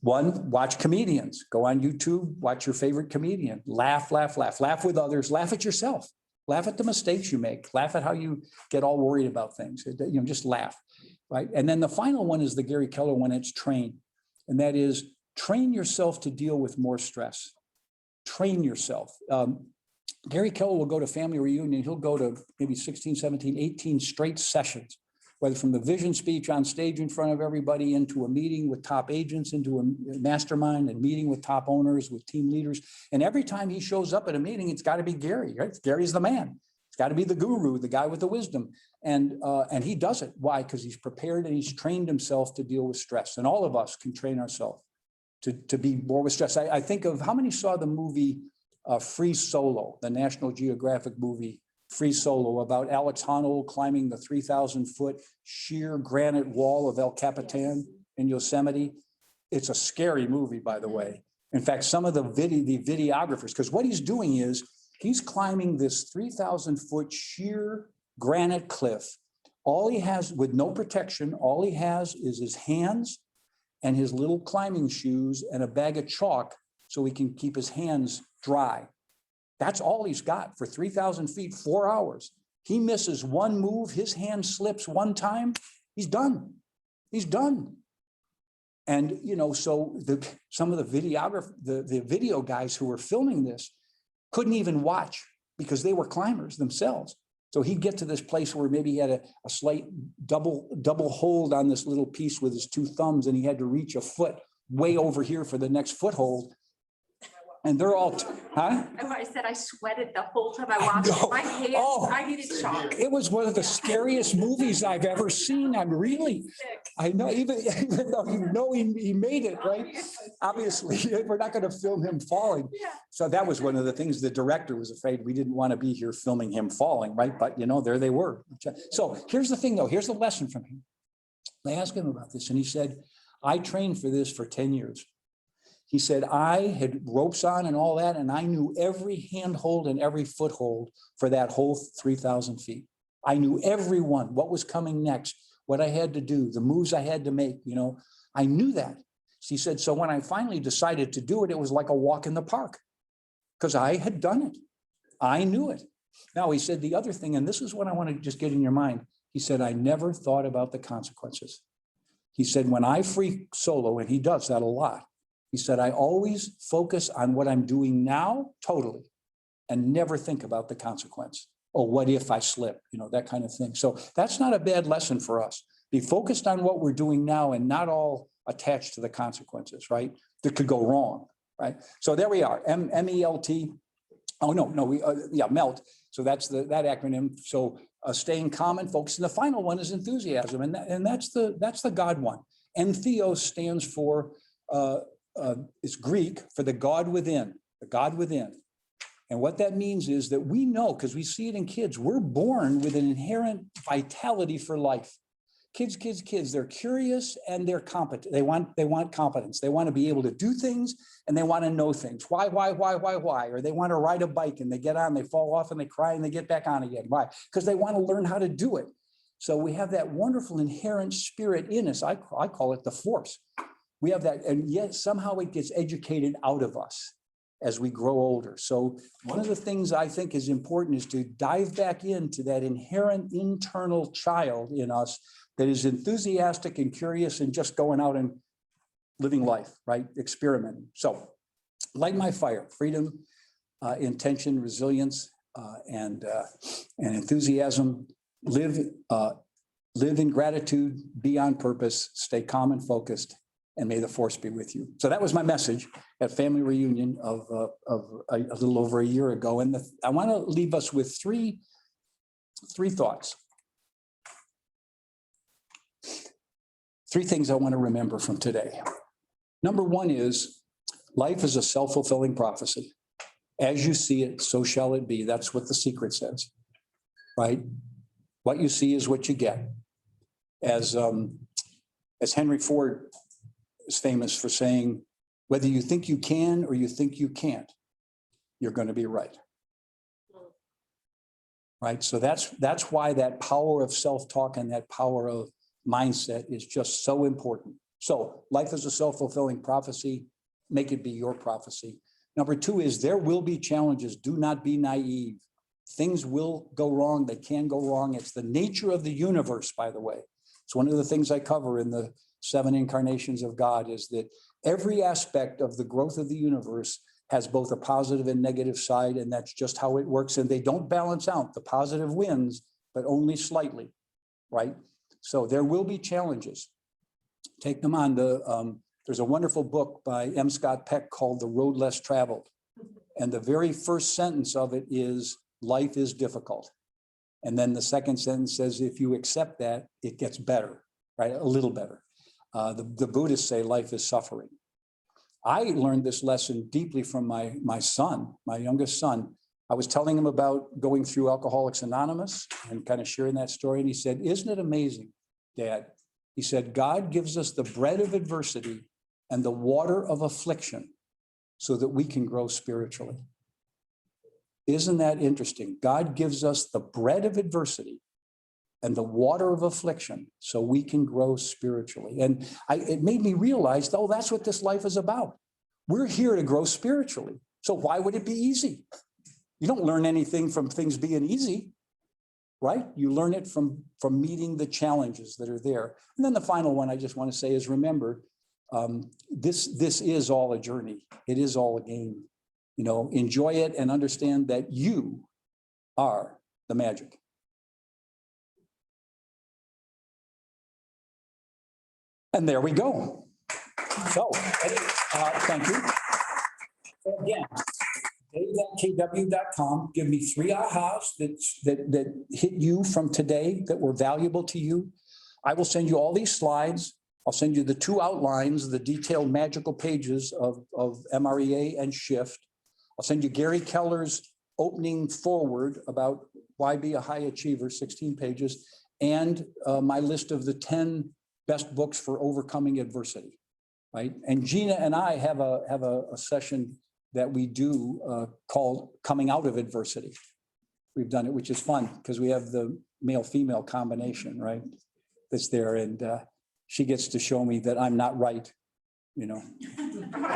watch comedians. Go on YouTube, watch your favorite comedian. Laugh, laugh, laugh. Laugh with others. Laugh at yourself. Laugh at the mistakes you make. Laugh at how you get all worried about things. Just laugh. Right? And then the final one is the Gary Keller one. It's train. And that is train yourself to deal with more stress. Train yourself. Gary Keller will go to family reunion. He'll go to maybe 16, 17, 18 straight sessions, whether from the vision speech on stage in front of everybody into a meeting with top agents, into a mastermind and meeting with top owners, with team leaders. And every time he shows up at a meeting, it's got to be Gary, right? Gary's the man. It's got to be the guru, the guy with the wisdom. And he does it. Why? Because he's prepared and he's trained himself to deal with stress. And all of us can train ourselves to be more with stress. I think of how many saw the movie Free Solo, the National Geographic movie Free Solo, about Alex Honnold climbing the 3,000-foot sheer granite wall of El Capitan in Yosemite. It's a scary movie, by the way. In fact, some of the videographers, because what he's doing is he's climbing this 3,000-foot sheer granite cliff. All he has, with no protection, all he has is his hands and his little climbing shoes and a bag of chalk so he can keep his hands dry. That's all he's got for 3,000 feet, 4 hours. He misses one move, his hand slips one time, he's done. He's done. And, you know, so some of the video guys who were filming this couldn't even watch because they were climbers themselves. So he'd get to this place where maybe he had a slight double hold on this little piece with his two thumbs, and he had to reach a foot way over here for the next foothold. And they're all, huh? I said I sweated the whole time I watched my hands. Oh. I needed chalk. It was one of the scariest movies I've ever seen. I know, even though you know he made it, right? Obviously, we're not going to film him falling. Yeah. So that was one of the things the director was afraid we didn't want to be here filming him falling, right? But you know, there they were. So here's the thing though, here's the lesson from him. They asked him about this and he said, I trained for this for 10 years. He said, I had ropes on and all that, and I knew every handhold and every foothold for that whole 3,000 feet. I knew every one, what was coming next, what I had to do, the moves I had to make, you know, I knew that. He said, so when I finally decided to do it, it was like a walk in the park because I had done it. I knew it. Now, he said the other thing, and this is what I want to just get in your mind. He said, I never thought about the consequences. He said, when I free solo, and he does that a lot, he said, I always focus on what I'm doing now, totally, and never think about the consequence. Oh, what if I slip? You know, that kind of thing. So that's not a bad lesson for us. Be focused on what we're doing now and not all attached to the consequences, right? That could go wrong, right? So there we are, M-E-L-T. Oh, no, MELT. So that's that acronym. So staying calm and focused. And the final one is enthusiasm. And that's the God one. Entheos stands for, it's Greek for the God within, the God within. And what that means is that we know, because we see it in kids, we're born with an inherent vitality for life. Kids, they're curious and they're competent. They want competence. They want to be able to do things and they want to know things. Why? Or they want to ride a bike and they get on, they fall off and they cry and they get back on again. Why? Because they want to learn how to do it. So we have that wonderful inherent spirit in us. I call it the force. We have that, and yet somehow it gets educated out of us as we grow older. So one of the things I think is important is to dive back into that inherent internal child in us that is enthusiastic and curious and just going out and living life, right? Experimenting. So light my fire, freedom, intention, resilience, and enthusiasm. Live in gratitude, be on purpose, stay calm and focused, and may the force be with you. So that was my message at family reunion of a little over a year ago. And I want to leave us with three thoughts. Three things I want to remember from today. Number one is life is a self-fulfilling prophecy. As you see it, so shall it be. That's what The Secret says, right? What you see is what you get. As Henry Ford is famous for saying, whether you think you can or you think you can't, you're going to be right. Right? So that's why that power of self-talk and that power of mindset is just so important. So life is a self-fulfilling prophecy. Make it be your prophecy. Number two is there will be challenges. Do not be naive. Things will go wrong. They can go wrong. It's the nature of the universe, by the way. It's one of the things I cover in the 7 incarnations of God is that every aspect of the growth of the universe has both a positive and negative side, and that's just how it works. And they don't balance out. The positive wins, but only slightly, right? So there will be challenges. Take them on. There's a wonderful book by M. Scott Peck called The Road Less Traveled. And the very first sentence of it is, life is difficult. And then the second sentence says, if you accept that, it gets better, right? A little better. The Buddhists say life is suffering. I learned this lesson deeply from my son, my youngest son. I was telling him about going through Alcoholics Anonymous and kind of sharing that story. And he said, isn't it amazing, Dad? He said, God gives us the bread of adversity and the water of affliction so that we can grow spiritually. Isn't that interesting? God gives us the bread of adversity and the water of affliction so we can grow spiritually. And it made me realize, oh, that's what this life is about. We're here to grow spiritually. So why would it be easy? You don't learn anything from things being easy, right? You learn it from meeting the challenges that are there. And then the final one I just want to say is, remember, this is all a journey. It is all a game. You know, enjoy it and understand that you are the magic. And there we go. So, thank you. Again, dave@kw.com. Give me 3 ahas that hit you from today that were valuable to you. I will send you all these slides. I'll send you the 2 outlines, the detailed magical pages of MREA and Shift. I'll send you Gary Keller's opening forward about why be a high achiever, 16 pages, and my list of the 10 best books for overcoming adversity, right? And Gina and I have a session that we do called Coming Out of Adversity. We've done it, which is fun because we have the male-female combination, right? That's there, and she gets to show me that I'm not right, you know.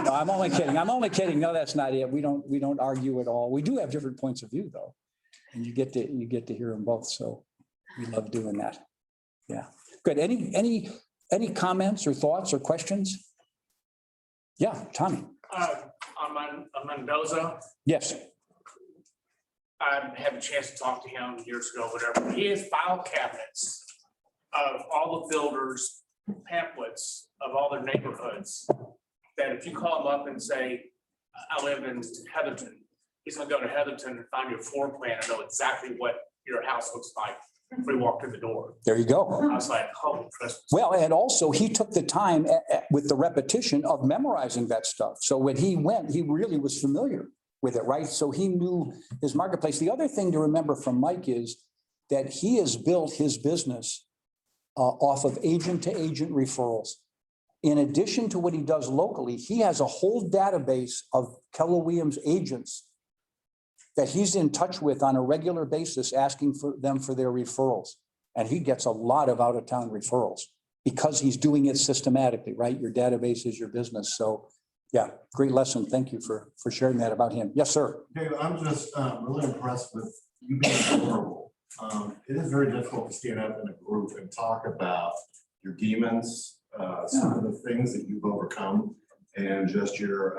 No, I'm only kidding. I'm only kidding. No, that's not it. We don't argue at all. We do have different points of view, though, and you get to hear them both. So we love doing that. Yeah, good. Any comments or thoughts or questions? Yeah, Tommy. On Mendoza, Yes. I had a chance to talk to him years ago, whatever. He has file cabinets of all the builders' pamphlets of all their neighborhoods. That if you call him up and say, I live in Heatherton, he's gonna go to Heatherton and find your floor plan and know exactly what your house looks like if we walk through the door. There you go. I was like, holy Christmas. Well, and also he took the time with the repetition of memorizing that stuff. So when he went, he really was familiar with it, right? So he knew his marketplace. The other thing to remember from Mike is that he has built his business off of agent to agent referrals. In addition to what he does locally, he has a whole database of Keller Williams agents that he's in touch with on a regular basis, asking for them for their referrals. And he gets a lot of out-of-town referrals because he's doing it systematically, right? Your database is your business. So yeah, great lesson. Thank you for sharing that about him. Yes, sir. David, I'm just really impressed with you being vulnerable. It is very difficult to stand up in a group and talk about your demons, some of the things that you've overcome, and just your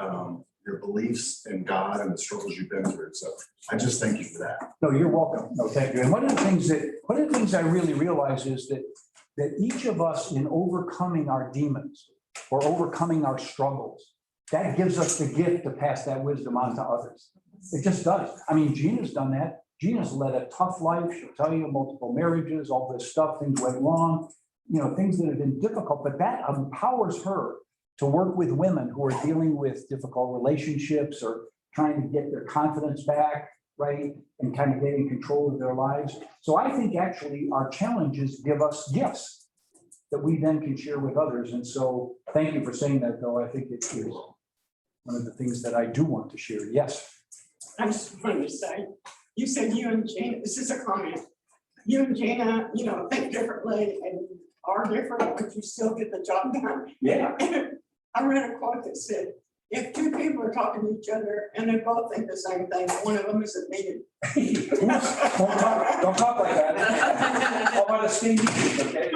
beliefs in God and the struggles you've been through. So I just thank you for that. No, you're welcome. No, thank you. And one of the things I really realize is that each of us, in overcoming our demons or overcoming our struggles, that gives us the gift to pass that wisdom on to others. It just does. I mean, Gina's done that. Gina's led a tough life. She'll tell you multiple marriages, all this stuff, things went wrong, you know, things that have been difficult, but that empowers her to work with women who are dealing with difficult relationships or trying to get their confidence back, right? And kind of getting control of their lives. So I think actually our challenges give us gifts that we then can share with others. And so thank you for saying that, though. I think it is one of the things that I do want to share. Yes. I just wanted to say, you said you and Jana, this is a comment. You and Jana, you know, think differently and are different, but you still get the job done. Yeah. I read a quote that said, if 2 people are talking to each other and they both think the same thing, one of them isn't needed. Don't talk like that. I want to stay neutral, okay?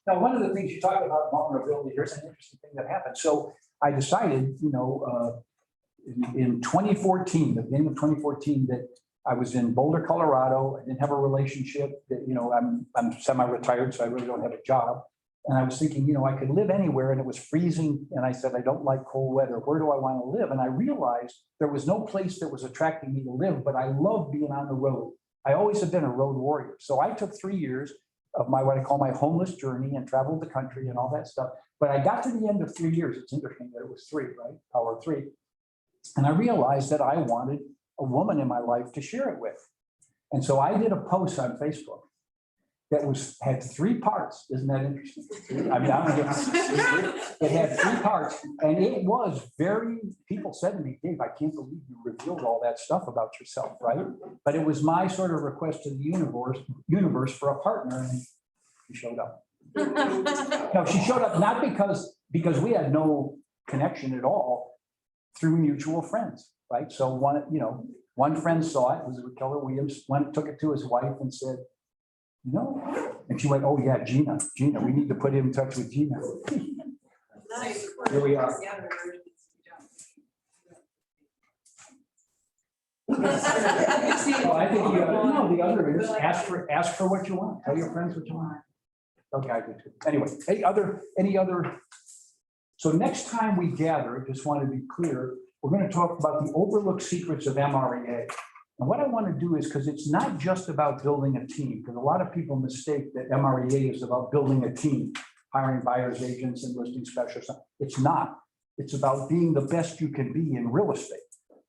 Now, one of the things you talk about vulnerability, here's an interesting thing that happened. So I decided, you know, in 2014, the beginning of 2014, that I was in Boulder, Colorado. I didn't have a relationship. That, you know, I'm semi-retired, so I really don't have a job. And I was thinking, you know, I could live anywhere, and it was freezing. And I said, I don't like cold weather. Where do I want to live? And I realized there was no place that was attracting me to live, but I love being on the road. I always have been a road warrior. So I took 3 years of my, what I call my homeless journey, and traveled the country and all that stuff. But I got to the end of 3 years. It's interesting that it was 3, right? Power of 3. And I realized that I wanted a woman in my life to share it with. And so I did a post on Facebook that had 3 parts. Isn't that interesting? I mean, it had 3 parts, and it was people said to me, Dave, I can't believe you revealed all that stuff about yourself, right? But it was my sort of request to the universe for a partner, and she showed up. No, she showed up not because we had no connection at all, through mutual friends, right? So one friend saw it, was with Keller Williams, took it to his wife and said, and she went, oh yeah, Gina, we need to put him in touch with Gina. Here we are. I think the other is ask for what you want. Tell your friends what you want. Okay, I do too. Anyway, any other? So next time we gather, just want to be clear, we're going to talk about the overlooked secrets of MREA. And what I want to do is, because it's not just about building a team, because a lot of people mistake that MREA is about building a team, hiring buyers agents and listing specialists. It's not. It's about being the best you can be in real estate.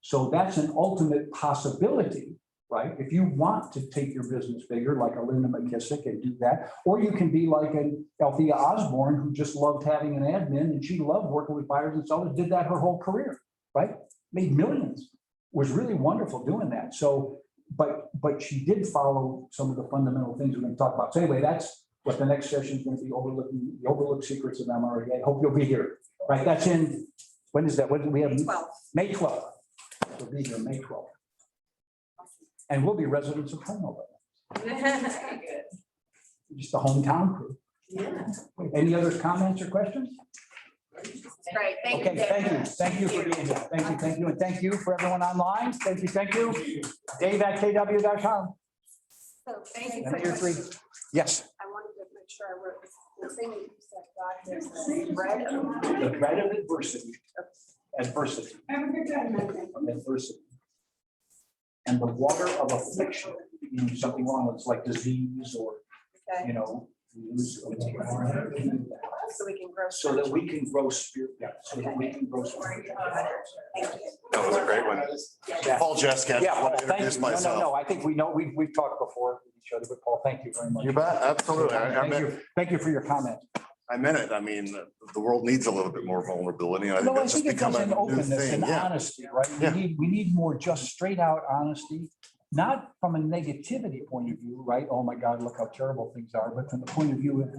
So that's an ultimate possibility, right? If you want to take your business bigger, like a Linda McKissick, and do that, or you can be like an Althea Osborne, who just loved having an admin, and she loved working with buyers and sellers, did that her whole career, right? Made millions, was really wonderful doing that. So, but she did follow some of the fundamental things we're going to talk about. So anyway, that's what the next session is going to be, overlooking the overlooked secrets of MREA. I hope you'll be here, right? That's in, when is that? When do we have? May 12th. We'll be here May 12th. And we'll be residents of Homeover. Just a hometown crew. Yeah. Any other comments or questions? Great, thank you. Okay, thank you for being here. Thank you, and thank you for everyone online. Thank you. Dave@kw.com. So thank you. And you're free. Yes. I wanted to make sure I wrote the thing that you said, God, there's the dread. The dread of adversity. Adversity. Have a good time. Adversity. And the water of affliction, meaning something wrong, it's like disease or, Okay. lose. So we can grow. So that we can grow spirit. Yeah. So that we can grow spirit. Thank you. That was a great one. Yeah. Paul Jessica, I Yeah, just Paul, want to thank introduce you. myself. No, I think we know, we've talked before with each other, but Paul, thank you very much. You bet, absolutely. Thank you for your comment. I meant it. I mean, the world needs a little bit more vulnerability. And I think No, I that's just think it does become a in new openness thing. and Yeah. honesty, right? Yeah. We need more just straight out honesty, not from a negativity point of view, right? Oh my God, look how terrible things are, but from the point of view of